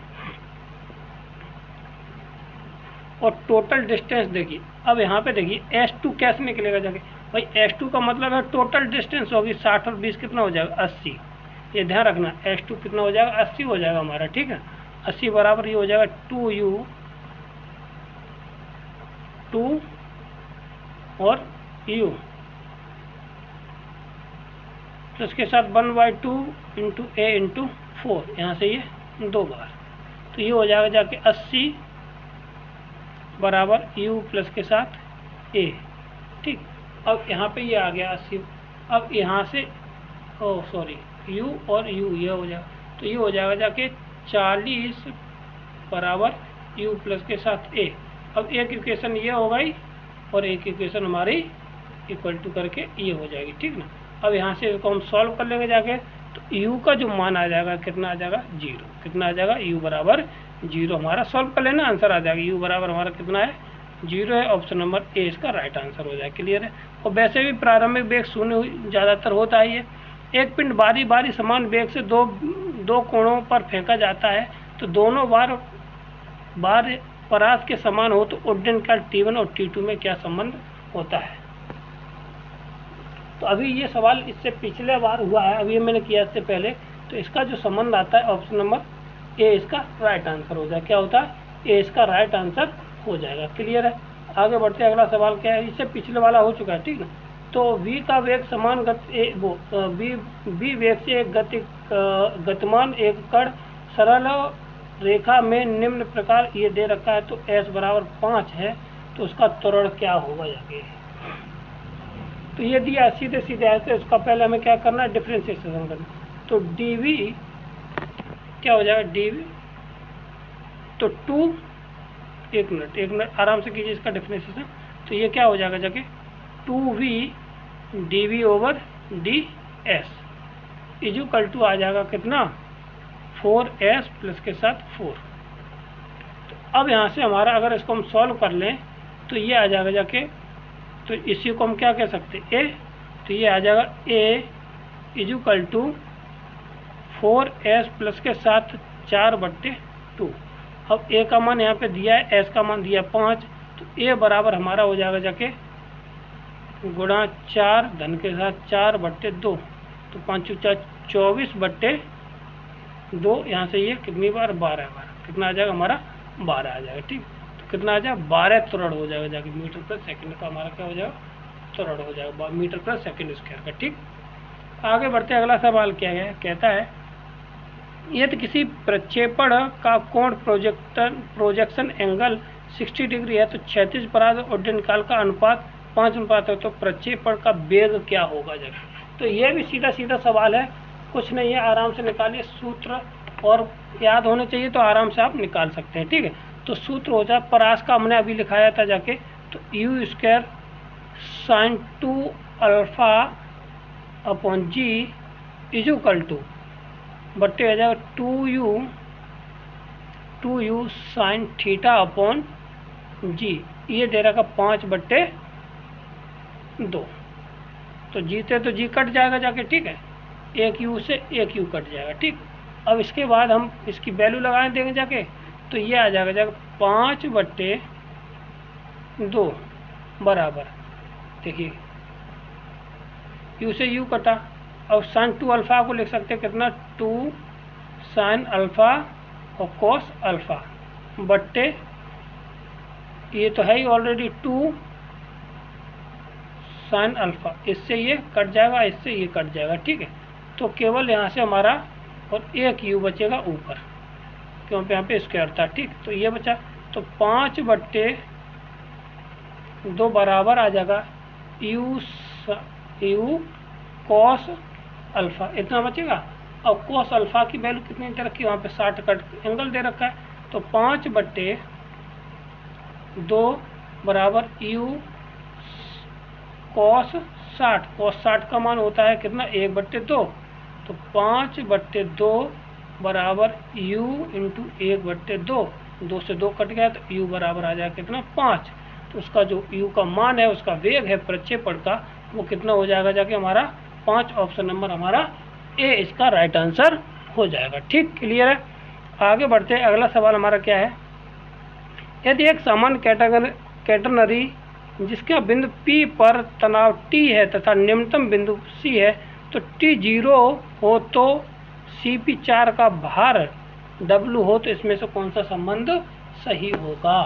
और टोटल डिस्टेंस देखिए, अब यहाँ पे देखिए S2 कैसे निकलेगा जाके, भाई S2 का मतलब है टोटल डिस्टेंस होगी 60 और 20 कितना हो जाएगा 80। ये ध्यान रखना, S2 कितना हो जाएगा 80 हो जाएगा हमारा, ठीक है। 80 बराबर ये हो जाएगा 2U 2 और U तो इसके साथ 1/2 इंटू A इंटू 4, यहाँ से ये 2 बार, तो ये हो जाएगा जाके 80 बराबर U प्लस के साथ A, ठीक। अब यहाँ पे ये आ गया 80, अब यहाँ से U और U ये हो जाएगा, तो ये हो जाएगा जाके 40 बराबर U प्लस के साथ A। अब एक इक्वेशन ये हो गई और एक इक्वेशन हमारी इक्वल टू करके ये हो जाएगी, ठीक ना। अब यहाँ से इसको हम सॉल्व कर लेंगे जाके, तो U का जो मान आ जाएगा कितना आ जाएगा 0, कितना आ जाएगा U बराबर 0, हमारा सॉल्व कर लेना आंसर आ जाएगा। U बराबर हमारा कितना है 0 है, ऑप्शन नंबर ए इसका राइट आंसर हो जाएगा, क्लियर है। और वैसे भी प्रारंभिक वेग शून्य ज़्यादातर होता ही है। एक पिंड बारी बारी समान वेग से दो कोणों पर फेंका जाता है, तो दोनों बार परास के समान हो तो उड्डयन काल T1 और T2 में क्या संबंध होता है। तो अभी ये सवाल इससे पिछले बार हुआ है, अभी मैंने किया इससे पहले, तो इसका जो संबंध आता है ऑप्शन नंबर ए इसका राइट आंसर हो जाएगा। क्या होता है ए इसका राइट आंसर हो जाएगा, क्लियर है। आगे बढ़ते अगला सवाल क्या है, इससे पिछले वाला हो चुका है, ठीक है। तो v का वेग समान v वेग से एक गतिमान एक कण सरल रेखा में निम्न प्रकार ये दे रखा है, तो s बराबर 5 है, तो उसका त्वरण क्या होगा जाके। तो ये दिया सीधे सीधे ऐसे, उसका पहले हमें क्या करना है डिफ्रेंशिएशन करना। तो dv क्या हो जाएगा dv, तो 2 एक मिनट आराम से कीजिए इसका डिफ्रेंशिएशन। तो ये क्या हो जाएगा जाके 2v dv over ds equal to आ जाएगा कितना 4s प्लस के साथ 4। तो अब यहाँ से हमारा अगर इसको हम सॉल्व कर लें तो ये आ जाएगा जाके, तो इसी को हम क्या कह सकते हैं a, तो ये आ जाएगा a equal to 4s plus के साथ 4/2। अब a का मान यहाँ पे दिया है, s का मान दिया 5, तो a बराबर हमारा हो जाएगा जाके गुणा 4 धन के साथ 4/2, तो 5 × 24/2, यहाँ से ये कितनी बार 12 बार, कितना आ जाएगा हमारा 12 आ जाएगा, ठीक। तो कितना आ जाएगा 12 त्वरण हो जाएगा जाके मीटर पर सेकंड का हमारा क्या हो जाएगा त्वरण हो जाएगा मीटर पर सेकंड स्क्वायर का, ठीक। आगे बढ़ते अगला सवाल क्या है, कहता है यदि किसी प्रक्षेपण का कोण प्रोजेक्शन एंगल 60 डिग्री है तो 36 बराबर उड्डयन काल का अनुपात 5 अनुपात है, तो प्रक्षेपण का वेग क्या होगा जाके। तो ये भी सीधा सीधा सवाल है, कुछ नहीं है, आराम से निकालिए, सूत्र और याद होने चाहिए तो आराम से आप निकाल सकते हैं, ठीक है। तो सूत्र हो जाए परास का हमने अभी लिखाया था जाके, तो u स्क्वायर sin 2 अल्फा अपॉन g इक्वल टू बट्टे आ जाएगा 2u sin theta upon g, ये दे रखा 5/2, तो g से तो g कट जाएगा जाके, ठीक है, एक u से एक u कट जाएगा, ठीक। अब इसके बाद हम इसकी वैल्यू लगाए देंगे जाके, तो ये आ जाएगा 5/2 बराबर, देखिए u से u कटा। अब sin 2 अल्फा को लिख सकते हैं कितना 2 sin अल्फा और cos अल्फा बट्टे, ये तो है ही ऑलरेडी 2 sin अल्फा, इससे ये कट जाएगा, इससे ये कट जाएगा, ठीक है। तो केवल यहाँ से हमारा और एक u बचेगा ऊपर, क्योंकि यहाँ पे स्क्वायर था, ठीक। तो ये बचा, तो 5/2 बराबर आ जाएगा u cos अल्फा, इतना बचेगा। अब cos अल्फा की वैल्यू कितनी दे रखी है, वहाँ पे 60 कट एंगल दे रखा है, तो 5/2 बराबर u cos 60 का मान होता है कितना 1/2, तो 5/2 बराबर u इंटू 1/2, 2 से 2 कट गया, तो u बराबर आ जाएगा कितना 5। तो उसका जो u का मान है, उसका वेग है प्रक्षेपण का, वो कितना हो जाएगा जाके हमारा 5, ऑप्शन नंबर हमारा ए इसका राइट आंसर हो जाएगा। ठीक, क्लियर है। आगे बढ़ते हैं, अगला सवाल हमारा क्या है, यदि एक समान कैटेनरी जिसका बिंदु P पर तनाव T है तथा निम्नतम बिंदु C है, तो T 0 हो तो CP4 का भार W हो, तो इसमें से कौन सा संबंध सही होगा।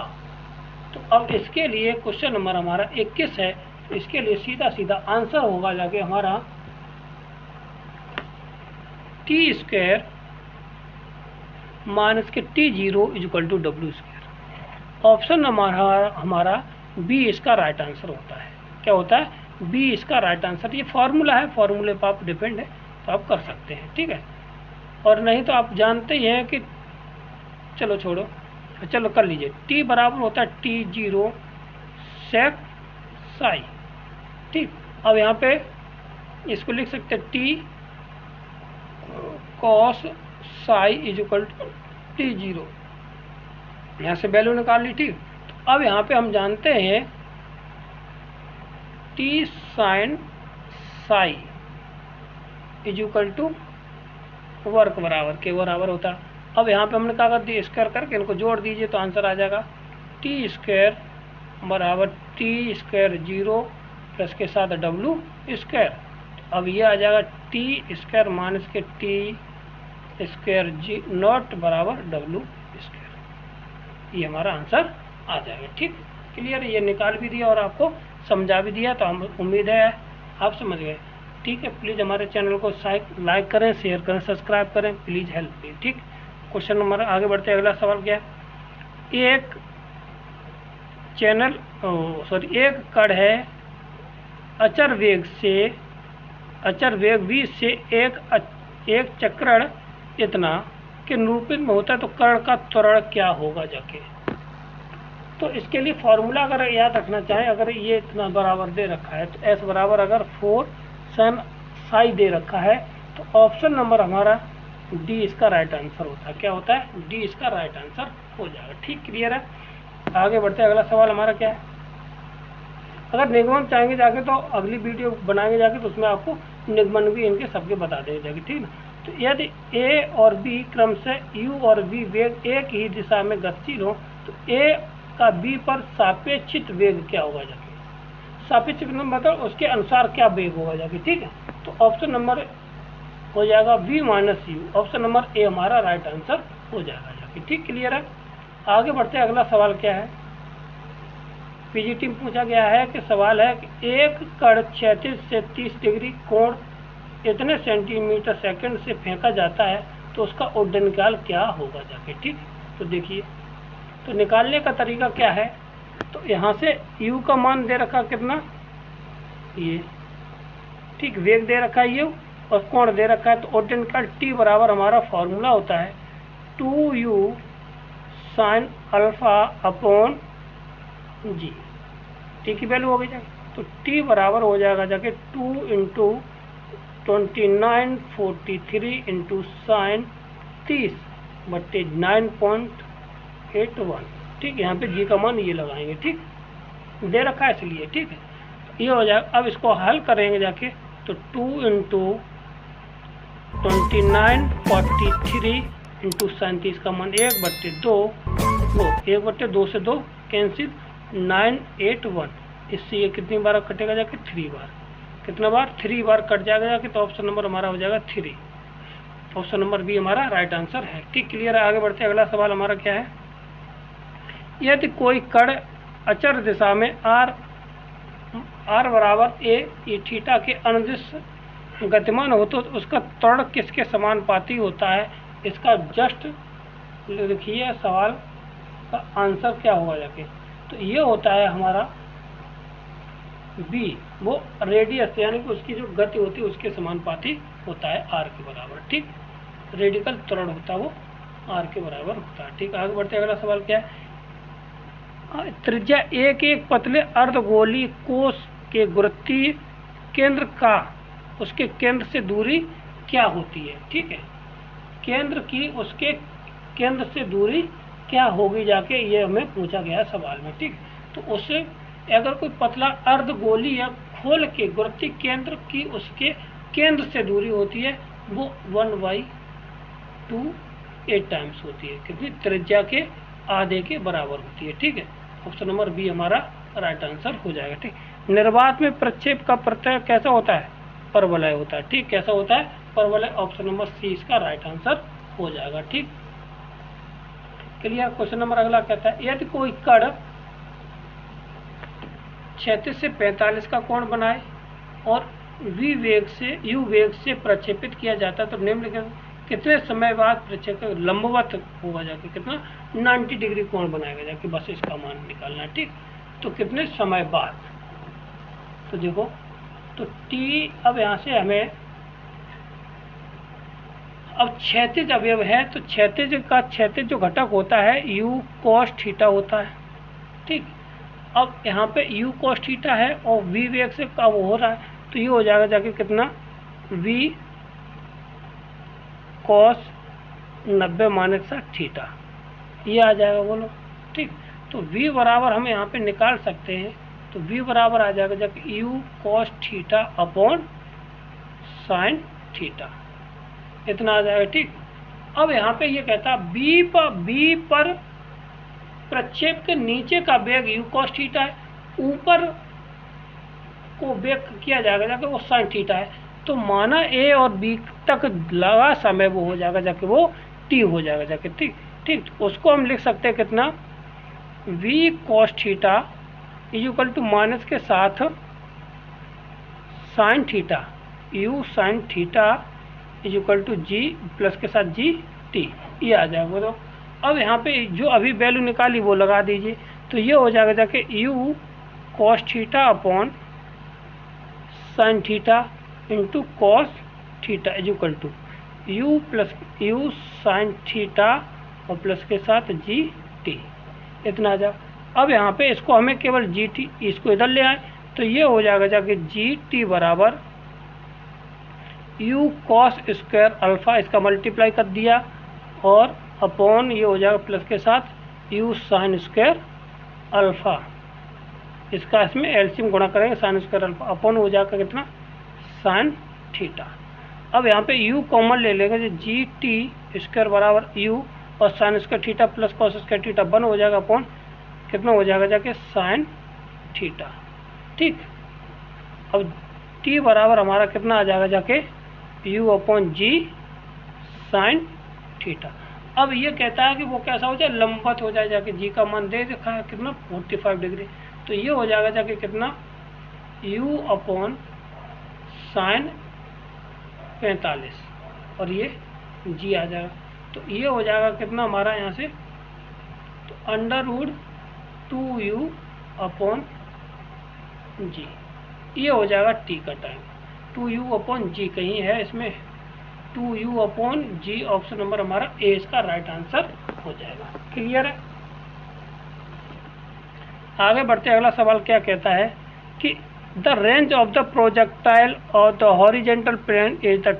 तो अब इसके लिए क्वेश्चन नंबर हमारा 21 है, तो इसके लिए सीधा सीधा आंसर होगा जाके हमारा T स्क्वायर माइनस के T0 equal to W square. Option number हमारा बी इसका राइट आंसर होता है। क्या होता है, बी इसका राइट आंसर। ये फॉर्मूला है, फॉर्मूले पर आप डिपेंड है तो आप कर सकते हैं, ठीक है। और नहीं तो आप जानते ही हैं कि चलो छोड़ो, चलो कर लीजिए, टी बराबर होता है T0 सेक साई। ठीक, अब यहाँ पे इसको लिख सकते हैं T cos psi is equal to T0, यहाँ से वैल्यू निकाल ली। ठीक, तो अब यहाँ पे हम जानते हैं T sine psi is equal to work बराबर के बराबर होता है। अब यहाँ पे हमने क्या कर दिया, स्क्वायर करके इनको जोड़ दीजिए तो आंसर आ जाएगा T स्क्वायर बराबर T स्क्वायर 0 प्लस के साथ W स्क्वायर। अब ये आ जाएगा T स्क्वायर माइनस के T स्क्वायर जी नॉट बराबर W स्क्वायर। ये हमारा आंसर आ जाएगा। ठीक, क्लियर, ये निकाल भी दिया और आपको समझा भी दिया, तो हम उम्मीद है आप समझ गए। ठीक है, प्लीज़ हमारे चैनल को लाइक करें, शेयर करें, सब्सक्राइब करें, प्लीज़ हेल्प मी। ठीक, क्वेश्चन नंबर आगे बढ़ते हैं, अगला सवाल क्या है, एक कण है अचर वेग v से एक चक्रण इतना के निरूपित में होता है, तो कण का त्वरण क्या होगा जाके। तो इसके लिए फॉर्मूला अगर याद रखना चाहें, अगर ये इतना बराबर दे रखा है तो S बराबर अगर 4 सन साई दे रखा है, तो ऑप्शन नंबर हमारा डी इसका राइट आंसर होता है। क्या होता है, डी इसका राइट आंसर हो जाएगा। ठीक, क्लियर है। आगे बढ़ते हैं, अगला सवाल हमारा क्या है, अगर निगमन चाहेंगे जाके तो अगली वीडियो बनाएंगे जाके, तो उसमें आपको निगमन भी इनके सबके बता देंगे जाके। ठीक ना, तो यदि ए और बी क्रम से यू और वी वेग एक ही दिशा में गतिशील हो, तो ए का बी पर सापेक्षित वेग क्या होगा जाके। सापेक्षित मतलब उसके अनुसार क्या वेग होगा जाके। ठीक है, तो ऑप्शन नंबर हो जाएगा B minus U, option number A हमारा राइट आंसर हो जाएगा जाके। ठीक, क्लियर है। आगे बढ़ते हैं, अगला सवाल क्या है, पीजीटी में पूछा गया है कि सवाल है कि एक कण क्षैतिज से 30 डिग्री कोण इतने सेंटीमीटर सेकंड से फेंका जाता है, तो उसका उड्डयनकाल क्या होगा जाके। ठीक, तो देखिए, तो निकालने का तरीका क्या है, तो यहाँ से u का मान दे रखा कितना, ये ठीक, वेग दे रखा है u और कोण दे रखा है, तो उड्डयनकाल t बराबर हमारा फॉर्मूला होता है 2u साइन अल्फा अपॉन जी। टी की वैल्यू हो गई जाएगी, तो टी बराबर हो जाएगा जाके 2 इंटू 2943 इंटू साइन 30 बट्टे 9.81। ठीक, यहाँ पे जी का मान ये लगाएंगे। ठीक, दे रखा है इसलिए। ठीक है, तो ये हो जाएगा। अब इसको हल करेंगे जाके, तो 2 इंटू 2943 इंटू साइन 30 का मान 1/2 से 2 कैंसिल 981। इससे ये कितनी बार कटेगा जाके, 3 बार। कितना बार, 3 बार कट जाएगा जाके, तो ऑप्शन नंबर हमारा हो जाएगा 3। ऑप्शन नंबर बी हमारा राइट आंसर है। ठीक, क्लियर है। आगे बढ़ते हैं, अगला सवाल हमारा क्या है, यदि कोई कण अचर दिशा में r बराबर ए थीटा के अनुदिश गतिमान हो, तो उसका त्वरण किसके समानुपाती होता है। इसका जस्ट लिखिए, सवाल का आंसर क्या होगा जाके, तो ये होता है हमारा बी, वो रेडियस यानी कि उसकी जो गति होती है उसके समानुपाती होता है आर के बराबर। ठीक, रेडिकल त्वरण होता है वो आर के बराबर होता है। ठीक, आगे बढ़ते हैं, अगला सवाल क्या है, त्रिज्या एक पतले अर्धगोलीय कोश के गुरुत्वीय केंद्र का उसके केंद्र से दूरी क्या होती है। ठीक है, केंद्र की उसके केंद्र से दूरी क्या होगी जाके, ये हमें पूछा गया है सवाल में। ठीक, तो उससे अगर कोई पतला अर्धगोलीय खोल के गुरुत्वीय केंद्र की उसके केंद्र से दूरी होती है, वो 1/2 8 टाइम्स होती है, कितनी त्रिज्या के आधे के बराबर होती है। ठीक है, ऑप्शन नंबर बी हमारा राइट आंसर हो जाएगा। ठीक, निर्वात में प्रक्षेप का प्रत्यय कैसा होता है? परवलय होता है। ठीक, कैसा होता है? परवलय। ऑप्शन नंबर सी इसका राइट आंसर हो जाएगा। ठीक, क्लियर। क्वेश्चन नंबर अगला कहता है, यदि कोई कण 36 से 45 का कोण बनाए और v वेग से u वेग से प्रक्षेपित किया जाता है तो निम्नलिखित कितने समय बाद प्रक्षेप लंबवत होगा, जाके कितना 90 डिग्री कोण बनाएगा, जाके बस इसका मान निकालना है। ठीक, तो कितने समय बाद, तो देखो तो t, अब यहाँ से हमें अब क्षैतिज अवयव है तो क्षैतिज जो घटक होता है u cos थीटा होता है। ठीक, अब यहाँ पे u cos थीटा है और v वेग से कब हो रहा है तो ये हो जाएगा जाके कितना v cos 90 माइनस थीटा, ये आ जाएगा। बोलो। ठीक, तो v बराबर हम यहाँ पे निकाल सकते हैं, तो v बराबर आ जाएगा जाके u cos theta upon sine theta, इतना आ जाएगा। ठीक, अब यहाँ पे ये कहता है b पर प्रक्षेप के नीचे का वेग u cos थीटा है, ऊपर को वेग किया जाएगा जाके वो साइन थीटा है, तो माना a और b तक लगा समय वो हो जाएगा जाके वो t हो जाएगा जाके। ठीक ठीक, उसको हम लिख सकते हैं कितना v cos theta is equal to minus के साथ sine theta u sine theta is equal to g plus के साथ g t, ये आ जाएगा। तो अब यहाँ पे जो अभी वैल्यू निकाली वो लगा दीजिए, तो ये हो जाएगा जाके u cos theta upon sine theta into cos theta is equal to u plus u sine theta और प्लस के साथ जी टी, इतना आ जाए। अब यहाँ पे इसको हमें केवल जी टी, इसको इधर ले आए तो ये हो जाएगा जाके जी टी बराबर u कॉस स्क्वायर अल्फ़ा, इसका मल्टीप्लाई कर दिया और अपॉन ये हो जाएगा प्लस के साथ u साइन स्क्वायर अल्फ़ा, इसका इसमें एलसीएम गुणा करेंगे साइन स्क्वायर अल्फ़ा, अपॉन हो जाएगा कितना साइन थीटा। अब यहाँ पे u कॉमन ले लेंगे जो जी टी स्क्वायर बराबर u और sign square theta plus cos square theta बन हो जाएगा अपॉन कितना हो जाएगा जाके साइन थीटा। ठीक, अब t बराबर हमारा कितना आ जाएगा जाके u अपॉन जी साइन थीटा। अब ये कहता है कि वो कैसा हो जाए, लंबवत हो जाए, जाके जी का मान दे रखा है कितना 45 डिग्री, तो ये हो जाएगा जाके कितना u अपॉन साइन 45 और ये जी आ जाएगा, तो ये हो जाएगा कितना हमारा यहाँ से, तो अंडर रूट 2u अपॉन जी, ये हो जाएगा टी का टाइम, 2u अपॉन जी कहीं है इसमें, 2u अपॉन जी, ऑप्शन नंबर हमारा ए इसका राइट आंसर हो जाएगा। क्लियर है। आगे बढ़ते अगला सवाल क्या कहता है कि the range of the projectile और the horizontal plane is the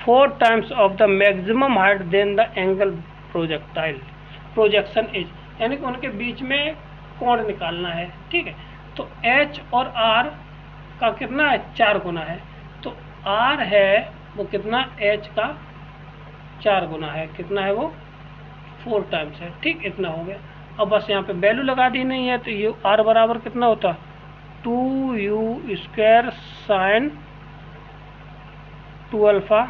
4 times of the maximum height then the angle projectile projection is, यानी कि उनके बीच में कोण निकालना है। ठीक है, तो h और r का कितना है 4 गुना है, तो r है वो कितना h का 4 गुना है, कितना है वो 4 टाइम्स है। ठीक, इतना हो गया। अब बस यहाँ पे वैल्यू लगा दी नहीं है, तो ये r बराबर कितना होता 2u square sine 2 alpha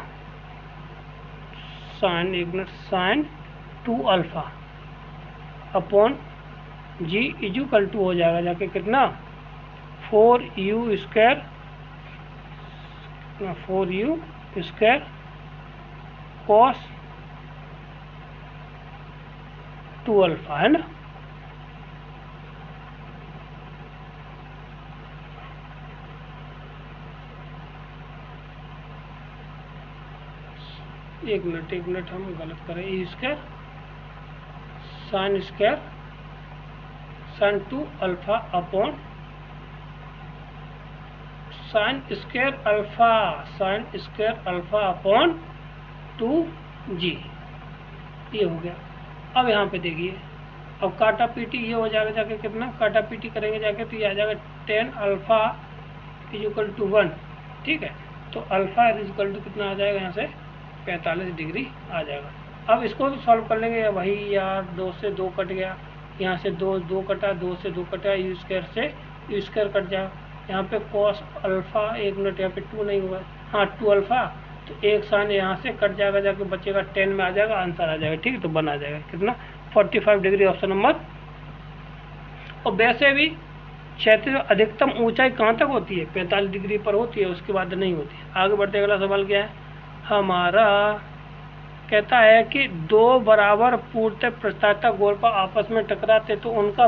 sine 1 minute sine 2 alpha upon G equal to हो जाएगा जाके कितना 4u स्क्वायर कॉस 2 अल्फ़ा, है ना। एक मिनट हम गलत करें, e square sine 2 alpha upon sine square alpha upon 2g, ये हो गया। अब यहाँ पे देखिए, अब काटा पीटी ये हो जाएगा जाके कितना, काटा पीटी करेंगे जाके तो ये आ जाएगा 10 अल्फ़ा इज इक्वल टू 1। ठीक है, तो अल्फ़ा इक्वल टू कितना आ जाएगा, यहाँ से 45 डिग्री आ जाएगा। अब इसको भी सॉल्व कर लेंगे। वही यार, 2 से 2 कट गया, यहाँ से 2 कटा, 2 से 2 कटा, यू स्क्वायर से यू स्क्वायर कट जाएगा। यहाँ पे कॉस अल्फ़ा, 1 मिनट, यहाँ पे 2 नहीं हुआ, हाँ 2 अल्फ़ा, तो एक साइन यहाँ से कट जाएगा, जाके बचेगा 10 में आ जाएगा, आंसर आ जाएगा। ठीक है, तो बन आ जाएगा कितना, 45 डिग्री, ऑप्शन नंबर। और वैसे भी क्षैतिज अधिकतम ऊंचाई कहाँ तक होती है, 45 डिग्री पर होती है, उसके बाद नहीं होती है। आगे बढ़ते, अगला सवाल क्या है हमारा, कहता है कि दो बराबर पूर्णतः प्रस्तावता गोलक आपस में टकराते तो उनका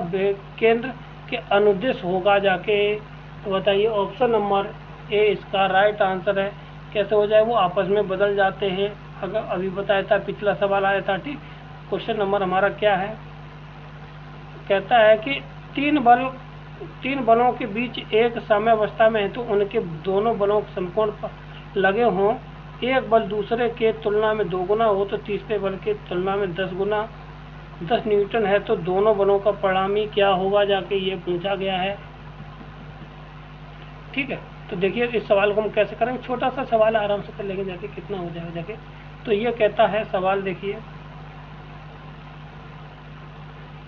केंद्र के अनुदिश होगा जाके, तो बताइए ऑप्शन नंबर ए इसका राइट आंसर है। कैसे हो जाए, वो आपस में बदल जाते हैं। अगर अभी बताया था, पिछला सवाल आया था, ठीक। क्वेश्चन नंबर हमारा क्या है, कहता है कि तीन बलों के बीच एक साम्यावस्था में है तो उनके दोनों बलों के समकोण पर लगे हों, एक बल दूसरे के तुलना में 2 गुना हो तो तीसरे बल के तुलना में 10 न्यूटन है, तो दोनों बलों का परिणामी क्या होगा जाके, ये पूछा गया है। ठीक है, तो देखिए इस सवाल को हम कैसे करेंगे, छोटा सा सवाल है, आराम से कर लेंगे जाके, कितना हो जाएगा जाके। तो ये कहता है सवाल, देखिए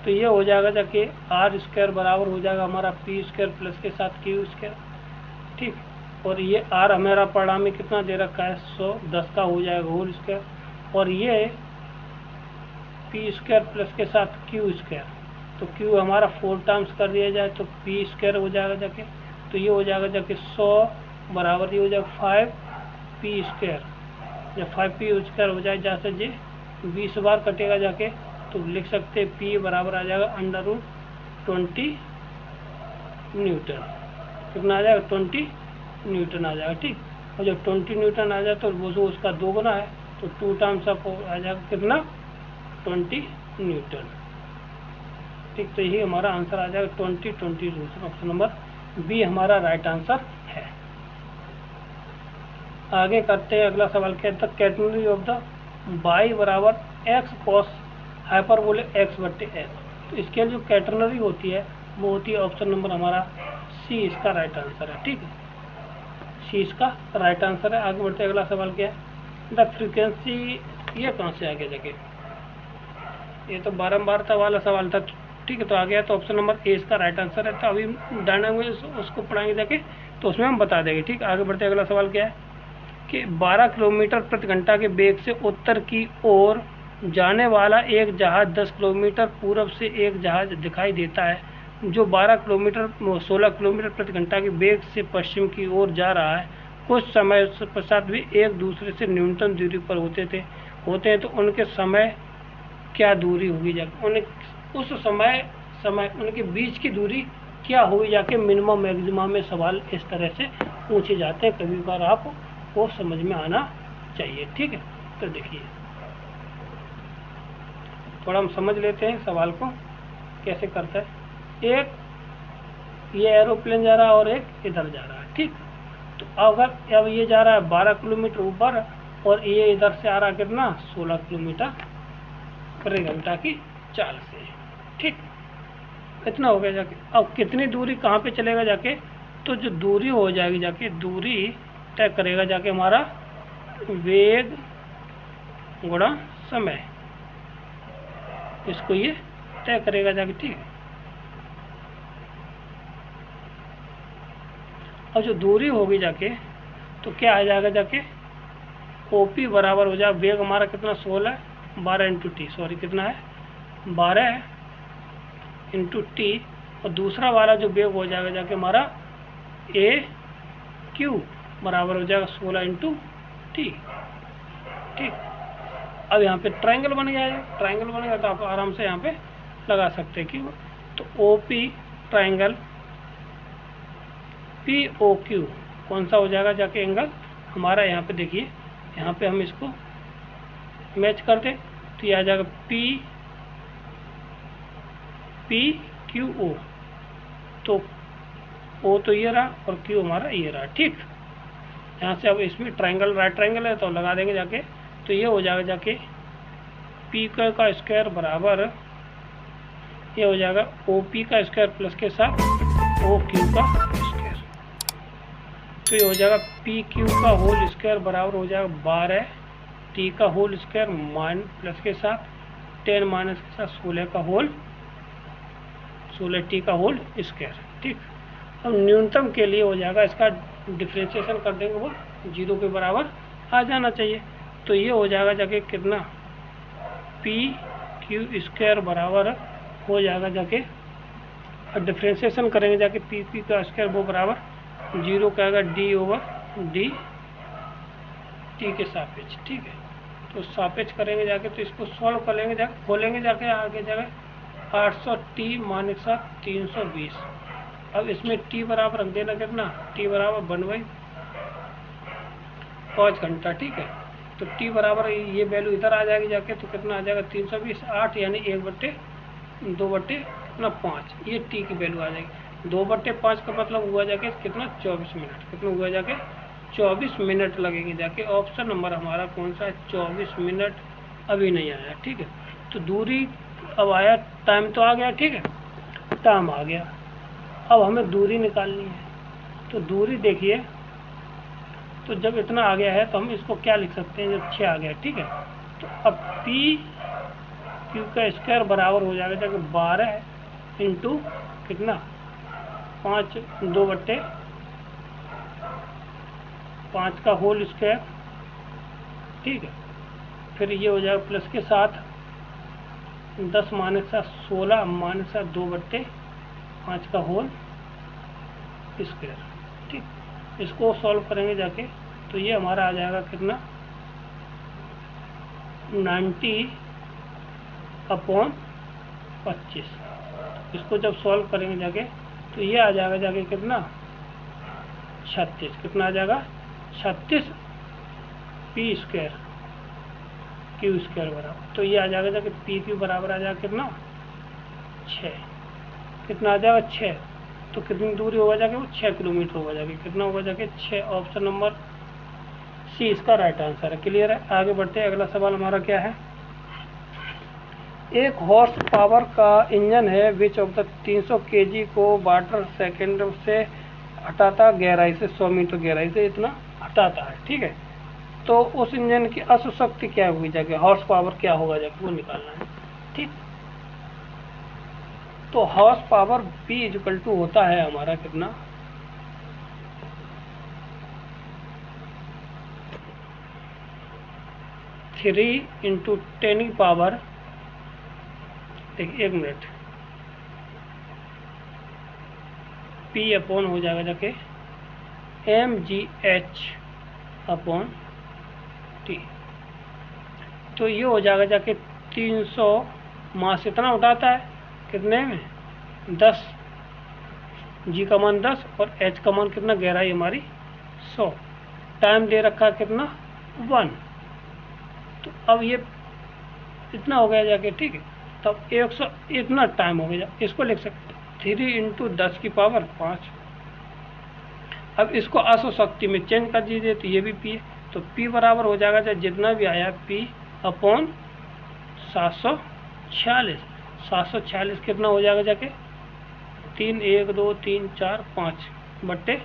तो ये हो जाएगा जाके आर स्क्वायर बराबर हो जाएगा हमारा पी स्क्वायर प्लस के साथ क्यू स्क्वायर, ठीक। और ये आर हमारा परिणामी कितना दे रखा है, 110 का हो जाएगा होल स्क्वायर, और ये पी स्क्वायर प्लस के साथ क्यू स्क्वायर, तो क्यू हमारा 4 टाइम्स कर दिया जाए तो पी स्क्वायर हो जाएगा जाके, तो ये हो जाएगा जाके 100 बराबर ये हो जाएगा 5 पी स्क्वायर, जब 5 पी स्क्वायर हो जाए जहाँ से ये 20 बार कटेगा जाके, तो लिख सकते हैं पी बराबर आ जाएगा √20 न्यूटन, कितना आ जाएगा 20 न्यूटन आ जाएगा, ठीक। और जब 20 न्यूटन आ जाए तो वो जो उसका 2 गुना है, तो 2 टाइम्स अप आ जाएगा कितना, 20 न्यूटन, ठीक। तो यही हमारा आंसर आ जाएगा 20 न्यूटन, ऑप्शन नंबर बी हमारा राइट आंसर है। आगे करते हैं, अगला सवाल कहता है कैटेनरी ऑफ द y बराबर x cos हाइपरबोले x/x, तो इसके जो कैटरनरी होती है वो होती है ऑप्शन नंबर हमारा सी, इसका राइट आंसर है, ठीक है, सी इसका राइट आंसर है। आगे बढ़ते अगला सवाल क्या है, द फ्रीक्वेंसी, ये कहाँ से आगे जाके, ये तो बारंबारता वाला सवाल था, ठीक है, तो आ गया, तो ऑप्शन नंबर ए इसका राइट आंसर है। तो अभी डायनामिक्स उसको पढ़ाएंगे जाके, तो उसमें हम बता देंगे, ठीक। आगे बढ़ते अगला सवाल क्या है कि 12 किलोमीटर प्रति घंटा के वेग से उत्तर की ओर जाने वाला एक जहाज 10 किलोमीटर पूर्व से एक जहाज दिखाई देता है जो 16 किलोमीटर प्रति घंटा के वेग से पश्चिम की ओर जा रहा है। कुछ समय पश्चात भी एक दूसरे से न्यूनतम दूरी पर होते हैं तो उनके समय क्या दूरी होगी जाके, उस समय उनके बीच की दूरी क्या होगी जाके, मिनिमम मैक्सिमम में सवाल इस तरह से पूछे जाते हैं, कभी बार आपको समझ में आना चाहिए, ठीक है। तो देखिए थोड़ा हम समझ लेते हैं सवाल को कैसे करता है। एक ये एरोप्लेन जा रहा है और एक इधर जा रहा है, ठीक। तो अगर अब ये जा रहा है 12 किलोमीटर ऊपर और ये इधर से आ रहा है कितना, 16 किलोमीटर प्रति घंटा की चाल से, ठीक। इतना हो गया जाके। अब कितनी दूरी कहाँ पे चलेगा जाके, तो जो दूरी हो जाएगी जाके, दूरी तय करेगा जाके हमारा वेग गुणा समय, इसको ये तय करेगा जाके, ठीक है। और जो दूरी होगी जाके तो क्या आ जाएगा जाके, ओपी बराबर हो जाए, वेग हमारा कितना 16, 12 इंटू टी, सॉरी कितना है 12 इंटू टी, और दूसरा वाला जो वेग हो जाएगा जाके हमारा ए क्यू बराबर हो जाएगा 16 इंटू टी, ठीक। अब यहाँ पे ट्रायंगल बन गया है, ट्रायंगल बन गया तो आप आराम से यहाँ पे लगा सकते हैं कि तो O P triangle P O Q कौन सा हो जाएगा जाके एंगल हमारा, यहाँ पे देखिए, यहाँ पे हम इसको मैच कर दें तो ये आ जाएगा पी क्यू ओ, तो ओ तो ये रहा और क्यू हमारा ये रहा, ठीक। यहाँ से अब इसमें ट्रायंगल, राइट ट्रायंगल है तो लगा देंगे जाके, तो ये हो जाएगा जाके पी का स्क्वायर बराबर ये हो जाएगा ओ पी का स्क्वायर प्लस के साथ ओ क्यू का स्क्वायर, तो ये हो जाएगा पी क्यू का होल स्क्वायर बराबर हो जाएगा 12 टी का होल स्क्वायर प्लस के साथ 10 माइनस के साथ 16 का होल 16 टी का होल स्क्वायर। ठीक, अब न्यूनतम के लिए हो जाएगा, इसका डिफ्रेंशिएशन कर देंगे वो 0 के बराबर आ जाना चाहिए। तो ये हो जाएगा जाके कितना, पी क्यू स्क्वायर बराबर हो जाएगा जाके, और डिफ्रेंशिएशन करेंगे जाके पी पी का स्क्वायर वो बराबर 0 का आएगा डी ओवर डी टी के सापेक्ष। ठीक है, तो सापेक्ष करेंगे जाके, तो इसको सॉल्व कर लेंगे जाके, खोलेंगे जाके आगे जाके 800 टी माइनस 320। अब इसमें टी बराबर रख देना कितना, टी बराबर 1/5 घंटा। ठीक है, तो टी बराबर ये वैल्यू इधर आ जाएगी जाके, तो कितना आ जाएगा 320 8 यानी 1/2/5, ये टी की वैल्यू आ जाएगी। 2/5 का मतलब हुआ जाके कितना 24 मिनट, कितना हुआ जाके 24 मिनट लगेंगे जाके। ऑप्शन नंबर हमारा कौन सा है, 24 मिनट अभी नहीं आया। ठीक है, तो दूरी अब आया, टाइम तो आ गया। ठीक है, टाइम आ गया, अब हमें दूरी निकालनी है। तो दूरी देखिए, तो जब इतना आ गया है तो हम इसको क्या लिख सकते हैं, जब 6 आ गया। ठीक है, तो अब पी क्यू का स्क्वायर बराबर हो जाएगा जब 12 इंटू कितना 5 2/5 का होल स्क्वायर। ठीक है, फिर ये हो जाएगा प्लस के साथ 10 माइनस 16 माइनस 2/5 का होल स्क्वायर। ठीक, इसको सॉल्व करेंगे जाके, तो ये हमारा आ जाएगा कितना 90/25। इसको जब सॉल्व करेंगे जाके, तो ये आ जाएगा जाके कितना 36, कितना आ जाएगा 36 पी स्क्वायर क्यू स्क्वायर बराबर। तो ये आ जाएगा जाके पी क्यू बराबर आ जाएगा कितना 6, कितना आ जाएगा 6। तो कितनी दूरी होगा जाके, वो 6 किलोमीटर होगा जाके, कितना होगा जाके 6। ऑप्शन नंबर सी इसका राइट आंसर है। क्लियर है, आगे बढ़ते हैं। अगला सवाल हमारा क्या है, एक हॉर्स पावर का इंजन है विच ऑफ द 300 kg को वाटर सेकेंड से हटाता गहराई से 100 मीटर गहराई से इतना हटाता है। ठीक है, तो उस इंजन की अश्व शक्ति क्या होगी जाके, हॉर्स पावर क्या होगा जाके, वो निकालना है। ठीक, तो horse power P equal to होता है हमारा कितना 3 इंटू 10 की पावर, देखिए 1 मिनट, P अपॉन हो जाएगा जाके mgh/T। तो ये हो जाएगा जाके 300 मास इतना उठाता है, कितने में 10, जी का मान 10 और एच का मान कितना, गहराई हमारी 100, टाइम दे रखा है कितना 1। तो अब ये इतना हो गया जाके। ठीक है, तब 100 इतना टाइम हो गया, इसको लिख सकते 3 इंटू 10 की पावर 5। अब इसको अश्व शक्ति में चेंज कर दीजिए, तो ये भी पी है, तो पी बराबर हो जाएगा चाहे जितना भी आया पी अपॉन 746। 746 कितना हो जाएगा जाके 3 1 2 3 4 5 बट्टे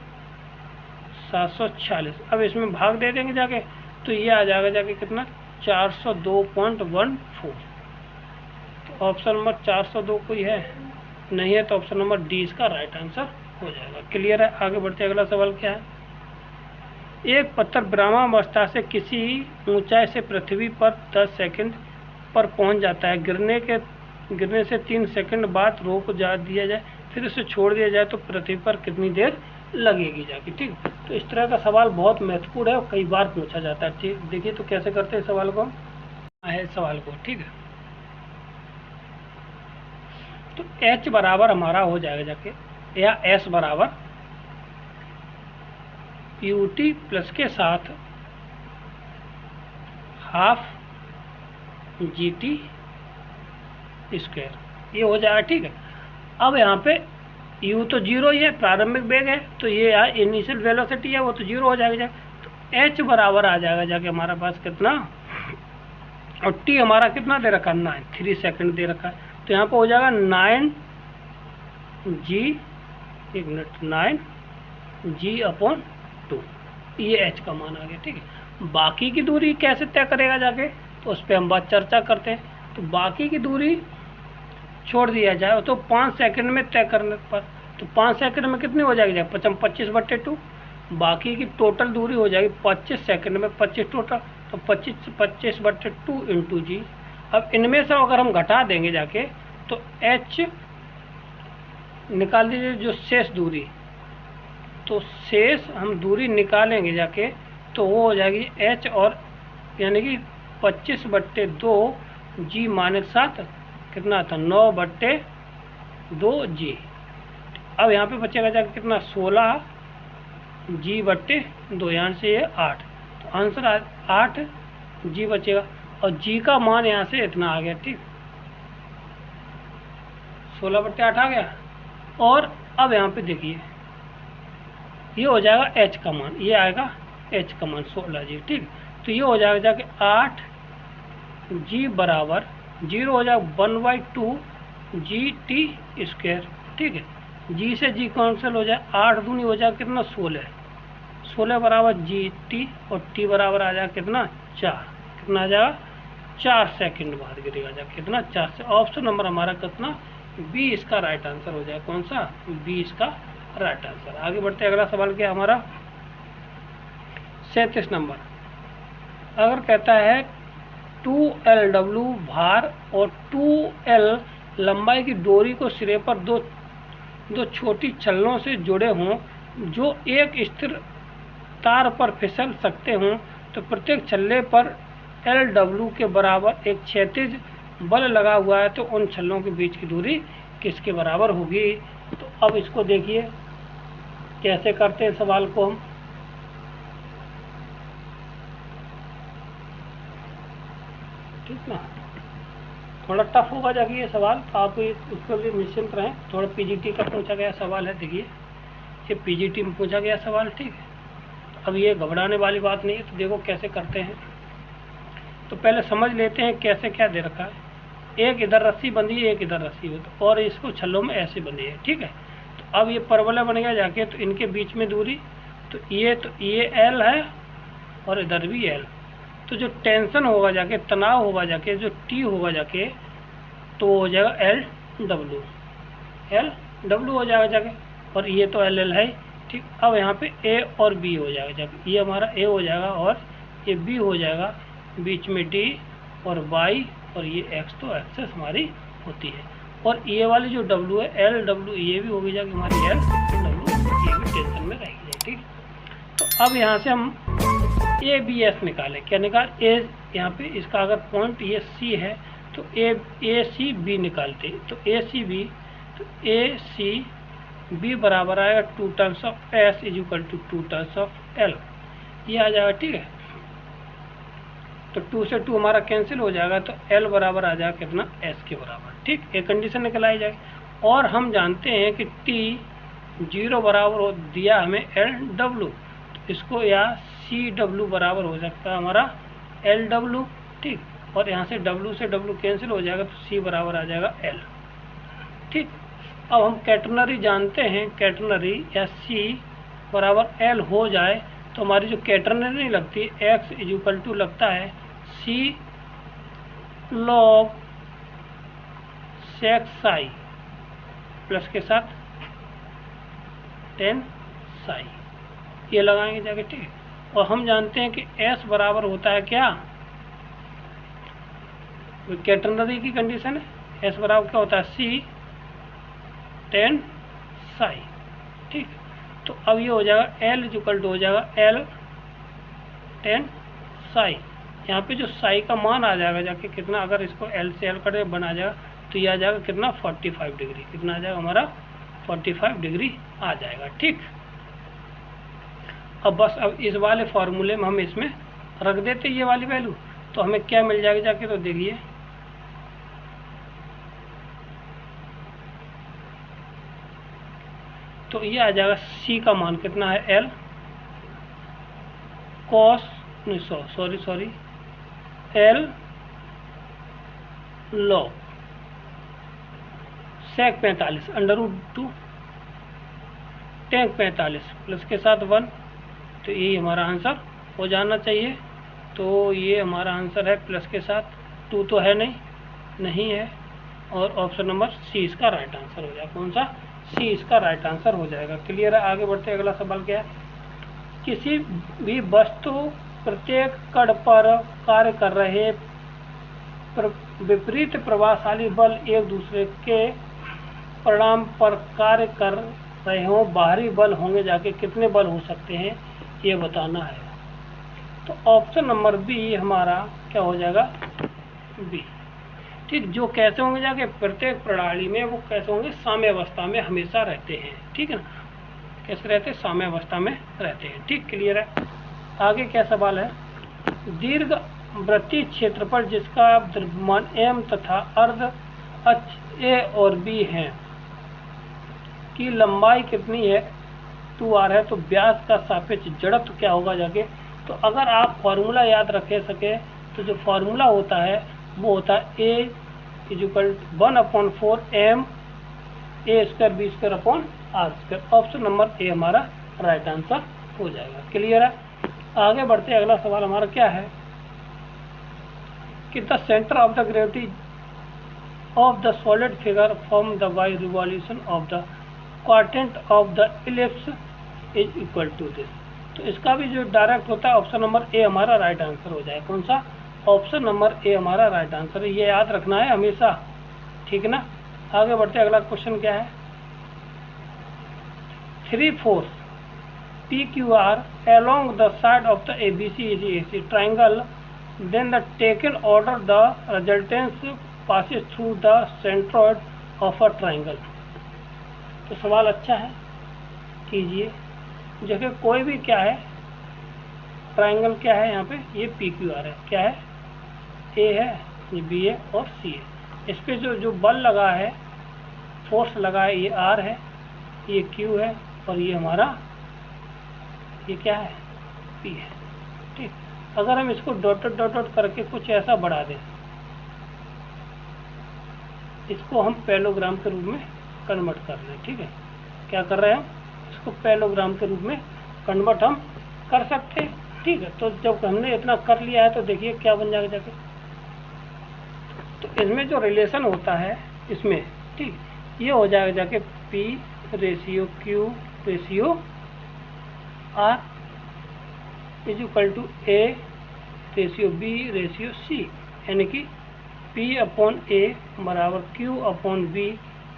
746। अब इसमें भाग दे देंगे जाके, तो ये आ जाएगा जाके कितना 402.14। तो ऑप्शन नंबर 402 कोई है नहीं है, तो ऑप्शन नंबर डी इसका राइट आंसर हो जाएगा। क्लियर है, आगे बढ़ते। अगला सवाल क्या है, एक पत्थर ब्रह्मावस्था से किसी ऊंचाई से पृथ्वी पर 10 सेकंड पर पहुंच जाता है, गिरने से 3 सेकंड बाद रोक दिया जाए, फिर उसे छोड़ दिया जाए तो पृथ्वी पर कितनी देर लगेगी जाके। ठीक, तो इस तरह का सवाल बहुत महत्वपूर्ण है और कई बार पूछा जाता है। ठीक, देखिए तो कैसे करते हैं सवाल को, है सवाल को। ठीक है, तो H बराबर हमारा हो जाएगा जाके, या S बराबर UT प्लस के साथ हाफ GT स्क्वायर, ये हो जाएगा। ठीक है, अब यहाँ पे U तो 0 ही है, प्रारंभिक वेग है, तो ये यहाँ इनिशियल वेलोसिटी है, वो तो 0 हो जाएगा। तो H बराबर आ जाएगा जाके हमारा पास कितना, और T हमारा कितना दे रखा है 9, 3 सेकंड दे रखा है, तो यहाँ पे हो जाएगा 9G 9G/2। ये एच का मान आ गया। ठीक है, बाकी की दूरी कैसे तय करेगा जाके, तो उस पर हम बात चर्चा करते हैं। तो बाकी की दूरी छोड़ दिया जाए तो 5 सेकंड में तय करने पर, तो 5 सेकंड में कितनी हो जाएगी, 25/2, बाकी की टोटल दूरी हो जाएगी 25 सेकंड में 25 टोटल, तो 25/2 इंटू जी। अब इनमें से अगर हम घटा देंगे जाके तो एच निकाल दीजिए जो शेष दूरी, तो शेष हम दूरी निकालेंगे जाके तो वो हो जाएगी एच, और यानी कि 25/2 जी माइनस 7 कितना था 9/2 जी। अब यहाँ पे बचेगा जाके कितना 16 जी/2, यहाँ से ये 8, तो आंसर 8 जी बचेगा, और जी का मान यहाँ से इतना आ गया। ठीक, 16/8 आ गया। और अब यहाँ पे देखिए ये हो जाएगा एच का मान, ये आएगा एच का मान 16 जी। ठीक, तो ये हो जाएगा जाके 8 जी बराबर 0 हो जाएगा 1/2 जी टी स्क्वायर। ठीक है, जी से जी कैंसिल हो जाए, 8 दूनी हो जाएगा कितना 16 बराबर जी टी, और टी बराबर आ जाएगा कितना 4, कितना आ जाएगा 4 सेकंड बाद गिरेगा जाएगा कितना 4 से। ऑप्शन नंबर हमारा कितना बी इसका राइट आंसर हो जाएगा। कौन सा, बी इसका राइट आंसर। आगे बढ़ते हैं, अगला सवाल क्या हमारा 37 नंबर। अगर कहता है 2LW भार और 2L लंबाई की डोरी को सिरे पर दो छोटी छल्लों से जुड़े हों जो एक स्थिर तार पर फिसल सकते हों, तो प्रत्येक छल्ले पर LW के बराबर एक क्षैतिज बल लगा हुआ है, तो उन छल्लों के बीच की दूरी किसके बराबर होगी। तो अब इसको देखिए कैसे करते हैं सवाल को हम। ठीक ना, थोड़ा टफ होगा जाके ये सवाल, तो आप उसको भी निश्चिंत रहें। थोड़ा पीजीटी का पूछा गया सवाल है, देखिए ये पीजीटी में पूछा गया सवाल। ठीक है, अब ये घबराने वाली बात नहीं है। तो देखो कैसे करते हैं, तो पहले समझ लेते हैं कैसे क्या दे रखा है। एक इधर रस्सी बंधी है, एक इधर रस्सी है, और इसको छल्लों में ऐसे बंधी है। ठीक है, तो अब ये परवलय बन गया जाके, तो इनके बीच में दूरी तो ये एल है और इधर भी एल, तो जो टेंशन होगा जाके, तनाव होगा जाके, जो टी होगा जाके, तो हो जाएगा एल डब्ल्यू हो जाएगा जाके, और ये तो एल है। ठीक, अब यहाँ पे ए और बी हो जाएगा जाके, ये हमारा ए हो जाएगा और ये बी हो जाएगा, बीच में डी और वाई, और ये एक्स, तो एक्सेस हमारी होती है। और ये वाली जो डब्ल्यू है एल डब्ल्यू, ये भी होगी जाके हमारी एल डब्ल्यू, ये भी टेंशन में रहेगी। ठीक, तो अब यहाँ से हम ए बी एस निकालें। क्या निकाल, ए यहाँ पे इसका अगर पॉइंट ये सी है तो ए सी बी निकालते, तो ए सी बी, तो ए सी बी बराबर आएगा 2 terms of S is equal to 2 terms of L, ये आ जाएगा। ठीक है, तो 2 से 2 हमारा कैंसिल हो जाएगा, तो एल बराबर आ जाएगा कितना एस के बराबर। ठीक, एक कंडीशन निकल आई जाएगी। और हम जानते हैं कि टी 0 बराबर हो दिया हमें एल डब्ल्यू, तो इसको या सी डब्ल्यू बराबर हो सकता है हमारा एल डब्ल्यू। ठीक, और यहाँ से डब्ल्यू से डब्ल्यू कैंसिल हो जाएगा, तो सी बराबर आ जाएगा एल। ठीक, अब हम कैटनरी जानते हैं, कैटनरी या सी बराबर एल हो जाए तो हमारी जो कैटनरी नहीं लगती, एक्स इज इक्वल टू लगता है सी लॉग सेक साई प्लस के साथ 10 साई, ये लगाएंगे जाके। ठीक है, और हम जानते हैं कि एस बराबर होता है क्या, कैटनरी की कंडीशन है, एस बराबर क्या होता है सी 10 साई। ठीक, तो अब ये हो जाएगा एल इक्वल टू हो जाएगा एल 10 साई। यहाँ पे जो साई का मान आ जाएगा जाके कितना, अगर इसको एल से एल कटे बना जाएगा, तो ये आ जाएगा कितना 45 डिग्री, कितना आ जाएगा हमारा 45 डिग्री आ जाएगा। ठीक, अब बस अब इस वाले फॉर्मूले में हम इसमें रख देते ये वाली वैल्यू, तो हमें क्या मिल जाएगी जाके, तो देखिए तो ये आ जाएगा सी का मान कितना है L cos sorry L log sec 45 under root 2 टेक 45 प्लस के साथ 1, तो यही हमारा आंसर हो जाना चाहिए। तो ये हमारा आंसर है प्लस के साथ, 2 तो है नहीं है, और ऑप्शन नंबर सी इसका राइट आंसर हो जाएगा। कौन सा? सी इसका राइट आंसर हो जाएगा। क्लियर है? आगे बढ़ते अगला सवाल क्या है, किसी भी वस्तु प्रत्येक कण पर कार्य कर रहे विपरीत प्रभावशाली बल एक दूसरे के परिणाम पर कार्य कर रहे हों, बाहरी बल होंगे जाके कितने बल हो सकते हैं ये बताना है। तो ऑप्शन नंबर बी हमारा क्या हो जाएगा? बी। ठीक, जो कैसे होंगे जाके प्रत्येक प्रणाली में वो कैसे होंगे? साम्यावस्था में हमेशा रहते हैं। ठीक है ना, कैसे रहते हैं? साम्यावस्था में रहते हैं। ठीक, क्लियर है? आगे क्या सवाल है, दीर्घ वृत्तीय क्षेत्रफल जिसका द्रव्यमान m तथा अर्ध अक्ष a और b है की लंबाई कितनी है? 2r है। तो व्यास का सापेक्ष जड़त्व क्या होगा जाके? तो अगर आप फॉर्मूला याद रखे सके तो जो फॉर्मूला होता है वो होता है a = 1/4 m a² b² r²। Option number A हमारा राइट आंसर हो जाएगा। क्लियर है? आगे बढ़ते अगला सवाल हमारा क्या है कि the centre of the gravity of the solid figure from the by revolution of the quadrant of the ellipse is equal to this. तो इसका भी जो डायरेक्ट होता है ऑप्शन नंबर ए हमारा राइट आंसर हो जाएगा। कौन सा? ऑप्शन नंबर ए हमारा राइट आंसर है। ये याद रखना है हमेशा। ठीक है ना? आगे बढ़ते अगला क्वेश्चन क्या है, 3 force PQR along the side of the ABC is AC triangle, then the taken order the resultance passes through the centroid of a triangle। तो सवाल अच्छा है, कीजिए। जैसे कोई भी क्या है, ट्राइंगल क्या है यहाँ पे, ये PQR है, क्या है? A है, ये B है और C है। इस पे जो बल लगा है, फोर्स लगा है, ये R है, ये Q है और ये हमारा ये क्या है? P है। ठीक, अगर हम इसको डॉटेड डॉटेड करके कुछ ऐसा बढ़ा दें, इसको हम पैरेललोग्राम के रूप में कन्वर्ट कर लें। ठीक है, क्या कर रहे हैं हम? इसको पैरेललोग्राम के रूप में कन्वर्ट हम कर सकते हैं। ठीक है, तो जब हमने इतना कर लिया है तो देखिए क्या बन जाएगा जाके, तो इसमें जो रिलेशन होता है इसमें, ठीक, ये हो जाएगा जाके P/Q/R = A/B/C, यानी कि P/A बराबर Q/B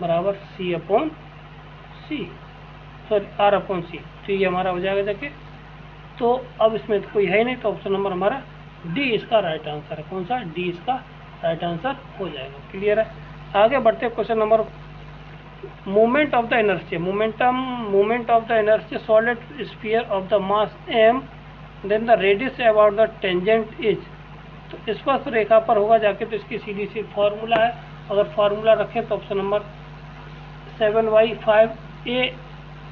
बराबर C/C, सॉरी R/C। तो ये हमारा हो जाएगा जाके। तो अब इसमें तो कोई है ही नहीं, तो ऑप्शन नंबर हमारा डी इसका राइट आंसर है। कौन सा? डी इसका राइट आंसर हो जाएगा। क्लियर है? आगे बढ़ते question number, movement of the inertia, movement of the inertia solid sphere of the mass m, then the radius about the tangent is. तो स्पर्श रेखा पर होगा जाके, तो इसकी सीधी सी फॉर्मूला है। अगर फार्मूला रखें तो ऑप्शन नंबर 7/5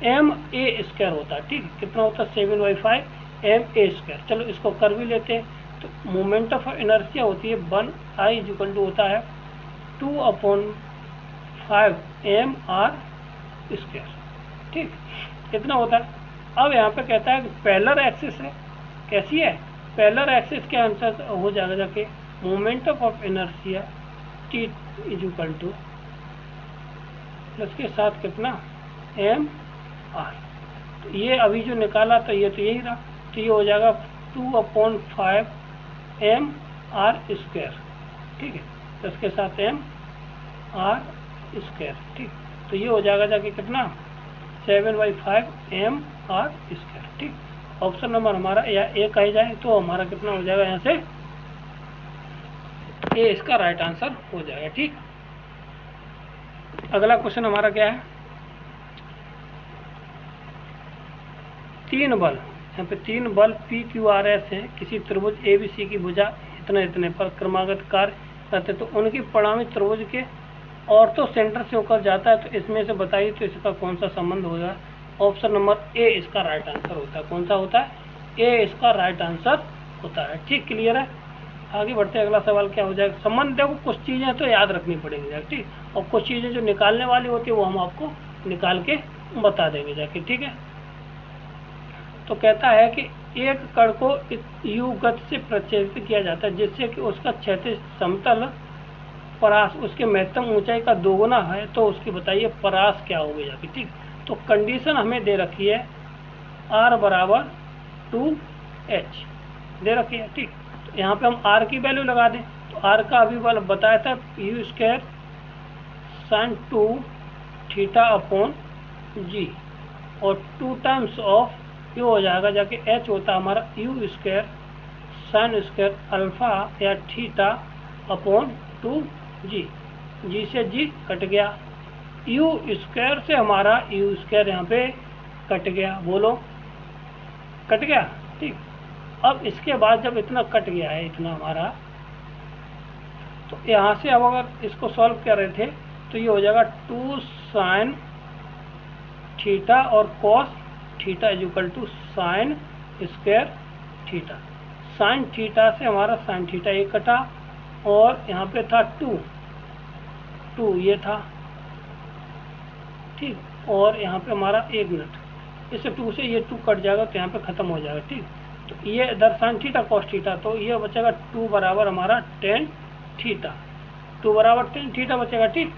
ma² होता है। ठीक, कितना होता है? 7/5 ma²। चलो इसको कर भी लेते हैं। तो मोमेंट ऑफ इनर्शिया होती है 1I = होता है 2/5 mr²। ठीक, कितना होता है? अब यहाँ पे कहता है कि पैरेलल एक्सिस है, कैसी है? पैरेलल एक्सिस के आंसर हो जाएगा जाके moment of inertia T = plus के साथ कितना? mr। तो ये अभी जो निकाला तो ये यही रहा, तो ये हो जाएगा 2/5 mr²। ठीक है, प्लस के साथ mr²। ठीक, तो ये हो जाएगा जाके कितना? 7/5 mr²। ठीक, ऑप्शन नंबर हमारा या ए कही जाए तो हमारा कितना हो जाएगा? यहाँ से ए इसका राइट आंसर हो जाएगा। ठीक, अगला क्वेश्चन हमारा क्या है, 3 बल, यहाँ पे 3 बल PQRS हैं, किसी त्रिभुज ABC की भुजा इतने पर क्रमागत कार्य करते, तो उनकी परिणामी त्रिभुज के ऑर्थो सेंटर से होकर जाता है। तो इसमें से बताइए तो इसका कौन सा संबंध होगा? ऑप्शन नंबर ए इसका राइट आंसर होता है। कौन सा होता है? ए इसका राइट आंसर होता है। ठीक, क्लियर है? आगे बढ़ते अगला सवाल क्या हो जाएगा, संबंध। देखो कुछ चीज़ें तो याद रखनी पड़ेंगी, ठीक, और कुछ चीज़ें जो निकालने वाली होती है वो हम आपको निकाल के बता देंगे जाके। ठीक है, तो कहता है कि एक कण को u गति से प्रक्षेपित किया जाता है जिससे कि उसका क्षैतिज समतल परास उसके महत्तम ऊंचाई का दोगुना है, तो उसकी बताइए परास क्या होगी जाके। ठीक, तो कंडीशन हमें दे रखी है r बराबर 2h दे रखी है। ठीक, तो यहाँ पे हम r की वैल्यू लगा दें, तो r का अभी वाला बताया था u square sine 2 theta upon g, और 2 टाइम्स ऑफ ये हो जाएगा जाके h होता है हमारा u square sine square alpha या थीटा अपॉन 2g, जी से जी कट गया, u स्क्वायर से हमारा u स्क्वायर यहाँ पे कट गया, बोलो कट गया। ठीक, अब इसके बाद जब इतना कट गया है इतना हमारा, तो यहाँ से अब अगर इसको सॉल्व कर रहे थे तो ये हो जाएगा 2 साइन थीटा और cos theta is equal to sine square theta. Sine theta से हमारा साइन थीटा एक कटा, और यहाँ पे था 2 ये था। ठीक, और यहाँ पे हमारा 1 मिनट, इस 2 से ये 2 कट जाएगा तो यहाँ पे ख़त्म हो जाएगा। ठीक, तो ये इधर साइन थीटा कॉस थीटा, तो ये बचेगा 2 बराबर हमारा टेन थीटा, 2 बराबर टेन थीटा बचेगा। ठीक,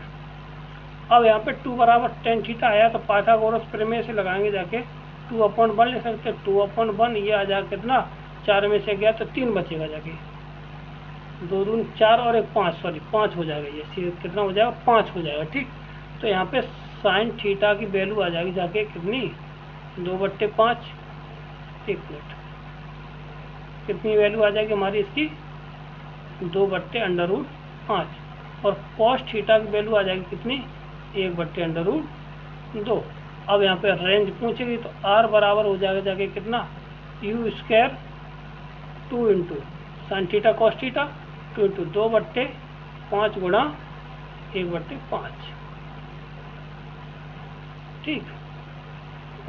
अब यहाँ पे 2 बराबर टेन थीटा आया तो पाइथागोरस प्रमेय से लगाएंगे जाके 2/1 ले सकते, 2/1 ये आ जाएगा कितना, 4 में से गया तो 3 बचेगा जाके, 2 दूनी 4 और 1 5, सॉरी 5 हो जाएगा, ये कितना हो जाएगा 5 हो जाएगा। ठीक, तो यहाँ पे साइन थीटा की वैल्यू आ जाएगी जाके कितनी, 2/5, 1 मिनट, कितनी वैल्यू आ जाएगी हमारी इसकी, 2/√5, और कॉस थीटा की वैल्यू आ जाएगी कितनी, 1/√2। अब यहाँ पे रेंज पूछेगी तो r बराबर हो जाएगा जाके कितना, u square 2 into sine theta cos theta 2 into 2/5 गुणा 1/5। ठीक,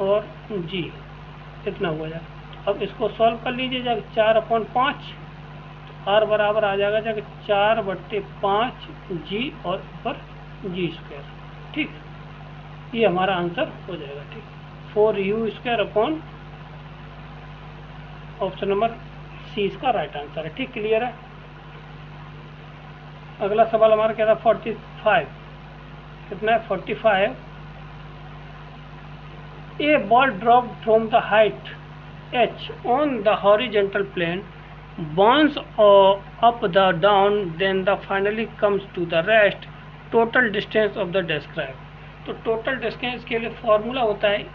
और जी इतना हो जाएगा। अब इसको सॉल्व कर लीजिए जाके 4/5, तो r बराबर आ जाएगा जाके 4/5 जी और ऊपर जी स्क्वायर। ठीक, ये हमारा आंसर हो जाएगा। ठीक, 4u square upon option number C इसका राइट आंसर है। ठीक, क्लियर है। अगला सवाल हमारा क्या था, 45, कितना है 45, a ball drop from the height h on the horizontal plane bounce up the down then the finally comes to the rest, total distance of the describe। तो टोटल डिस्टेंस के लिए फॉर्मूला होता है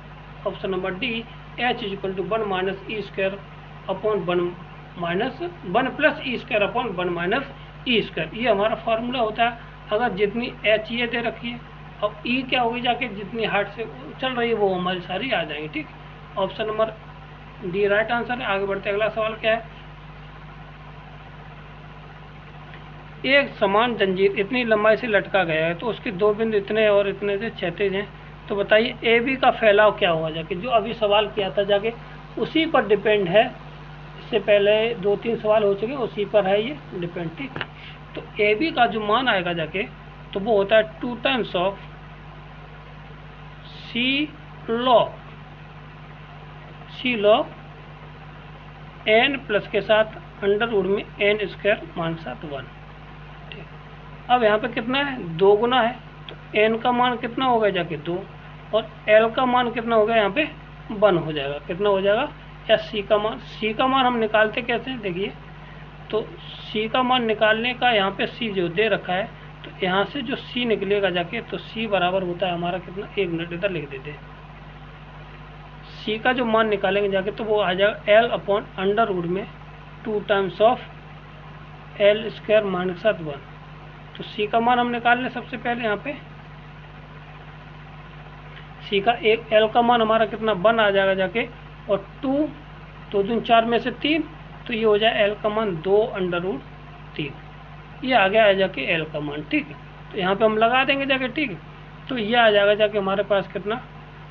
option number D, h is equal to 1 minus E square upon 1 plus E square upon 1 minus E square, ये हमारा फार्मूला होता है। अगर जितनी h ये दे रखी है, अब ई क्या होगी जाके जितनी हार्ट से चल रही है वो हमारी सारी आ जाएंगी। ठीक, option number D right answer है। आगे बढ़ते अगला सवाल क्या है, एक समान जंजीर इतनी लंबाई से लटका गया है तो उसके 2 बिंदु इतने और इतने से क्षैतिज हैं, तो बताइए ए बी का फैलाव क्या होगा जाके। जो अभी सवाल किया था जाके उसी पर डिपेंड है, इससे पहले 2-3 सवाल हो चुके उसी पर है ये डिपेंड। ठीक, तो ए बी का जो मान आएगा जाके तो वो होता है 2 times of C log N plus के साथ अंडर रूट में एन स्क्वायर मान साथ 1। अब यहाँ पे कितना है, 2 गुना है, तो n का मान कितना होगा जाके 2, और l का मान कितना होगा यहाँ पे 1 हो जाएगा। कितना हो जाएगा, या c का मान हम निकालते कैसे हैं देखिए, तो c का मान निकालने का यहाँ पे c जो दे रखा है, तो यहाँ से जो c निकलेगा जाके तो c बराबर होता है हमारा कितना, 1 मिनट इधर लिख देते हैं, c का जो मान निकालेंगे जाके तो वो आ जाएगा l अपॉन अंडर रूट में 2 times of l square minus 1। तो c का मान हम निकाल लें सबसे पहले, यहाँ पे c का एक l का मान हमारा कितना 1 आ जाएगा जाके, और 2 दूनी 4 में से 3, तो ये हो जाए l का मान 2 अंडर रूट 3, ये आ गया है जाके l का मान। ठीक है, तो यहाँ पे हम लगा देंगे जाके। ठीक है, तो ये आ जाएगा जाके हमारे पास कितना,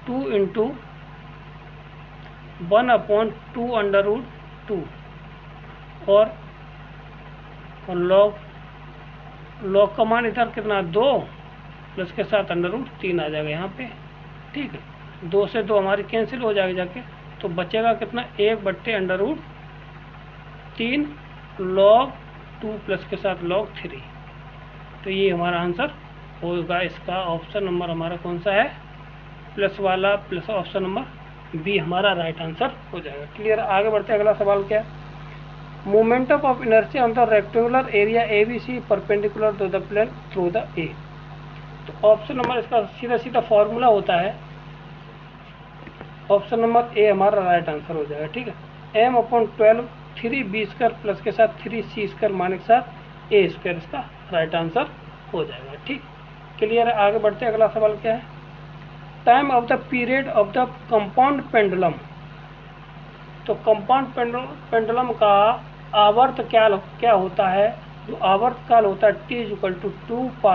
2 इंटू 1/2 अंडर रूट 2, और लॉग का मान इधर कितना 2 प्लस के साथ अंडर रूट 3 आ जाएगा यहाँ पे। ठीक है, 2 से 2 हमारी कैंसिल हो जाएगी जाके, तो बचेगा कितना, 1/√3 log 2 प्लस के साथ log 3। तो ये हमारा आंसर होगा। इसका ऑप्शन नंबर हमारा कौन सा है, प्लस वाला, प्लस ऑप्शन नंबर बी हमारा राइट आंसर हो जाएगा। क्लियर। आगे बढ़ते हैं। अगला सवाल क्या है, momentum of inertia on the rectangular area A B C perpendicular to the plane through the A. तो ऑप्शन नंबर इसका सीधा सीधा फॉर्मूला होता है, ऑप्शन नंबर ए हमारा राइट आंसर हो जाएगा। ठीक है, m/12 3b² प्लस के साथ 3c² माइनस के साथ a² इसका राइट आंसर हो जाएगा। ठीक, क्लियर है। आगे बढ़ते हैं। अगला सवाल क्या है, time of the period of the compound pendulum. तो कंपाउंड पेंडुलम का आवर्त क्या होता है, जो आवर्त काल होता है t = 2π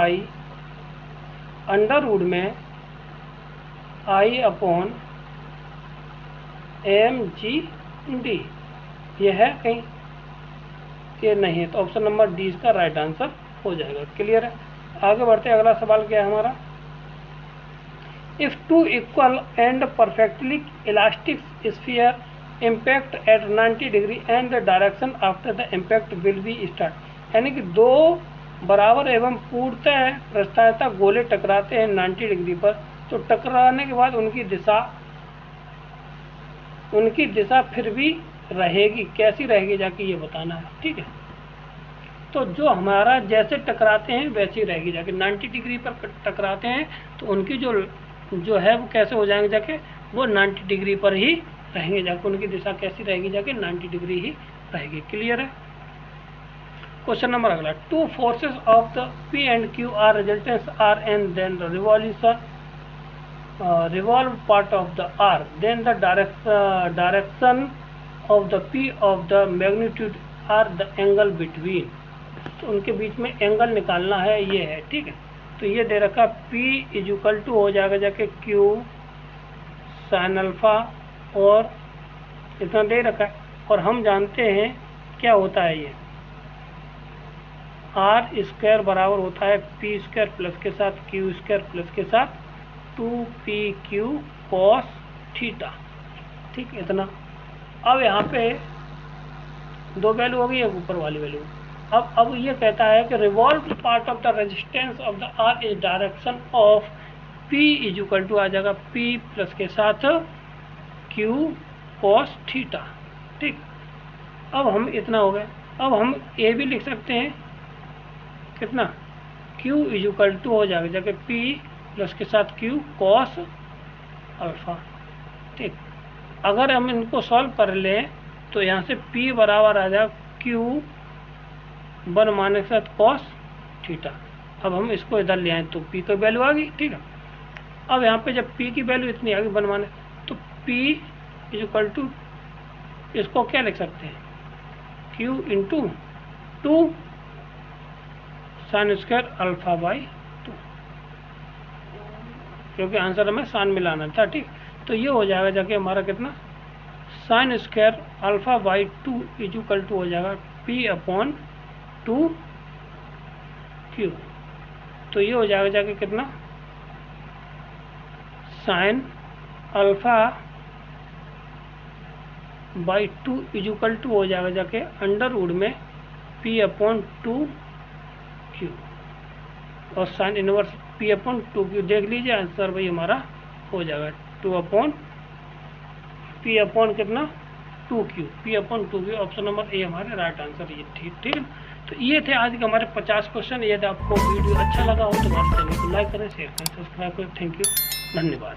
अंडर रूट में I/mgd। ये है कहीं, ये नहीं है, तो ऑप्शन नंबर डी इसका राइट आंसर हो जाएगा। क्लियर है। आगे बढ़ते हैं। अगला सवाल क्या है हमारा, if two equal and perfectly elastic sphere impact at 90 degree and the direction after the impact will be start. यानी कि दो बराबर एवं पूर्णतः प्रस्तायता गोले टकराते हैं 90 डिग्री पर, तो टकराने के बाद उनकी दिशा फिर भी रहेगी, कैसी रहेगी जाके ये बताना है। ठीक है, तो जो हमारा जैसे टकराते हैं वैसी रहेगी, जाके 90 डिग्री पर टकराते हैं तो उनकी जो है वो कैसे हो जाएंगे, जाके वो 90 डिग्री पर ही रहेंगे, जाके उनकी दिशा कैसी रहेगी, जाके 90 डिग्री ही रहेगी। क्लियर है। क्वेश्चन नंबर अगला, two forces of the P and Q are resultants R and then the revolve part of the R, then the direction of the P of the magnitude R the angle between। तो उनके बीच में एंगल निकालना है, ये है। ठीक है, तो ये दे रखा P = हो जाएगा जाके Q sin अल्फा, और इतना दे रखा है, और हम जानते हैं क्या होता है, ये R² बराबर होता है P² प्लस के साथ Q² प्लस के साथ 2pq cos थीटा। ठीक, इतना। अब यहाँ पे दो वैल्यू हो गई, एक ऊपर वाली वैल्यू। अब ये कहता है कि revolve part of the resistance of the R is direction of P = आ जाएगा P प्लस के साथ Q cos थीटा। ठीक, अब हम इतना हो गए। अब हम ए भी लिख सकते हैं, कितना, Q = हो जाएगा जाके P प्लस के साथ Q cos अल्फा। ठीक, अगर हम इनको सॉल्व कर लें तो यहाँ से P बराबर आ जाएगा Q1 माइनस के साथ cos थीटा। अब हम इसको इधर ले आए तो P की वैल्यू आ गई। ठीक है, अब यहाँ पे जब P की वैल्यू इतनी आ गई 1 माइनस, तो P = इसको क्या लिख सकते हैं, Q × 2 sin² अल्फा/2, क्योंकि आंसर हमें साइन मिलाना था। ठीक, तो ये हो जाएगा जाके हमारा कितना, sin² अल्फा/2 = हो जाएगा P/2Q। तो ये हो जाएगा जाके कितना, sin अल्फा/2 = हो जाएगा जाके अंडर रूट में P/2Q, और साइन इनवर्स P/2Q। देख लीजिए आंसर भाई हमारा हो जाएगा 2/P/कितना 2Q, P/2Q। ऑप्शन नंबर ए हमारे राइट आंसर ये। ठीक है, तो ये थे आज के हमारे 50 क्वेश्चन। यदि आपको वीडियो अच्छा लगा हो तो हमारे चैनल को लाइक करें, शेयर करें, सब्सक्राइब करें। थैंक यू, धन्यवाद।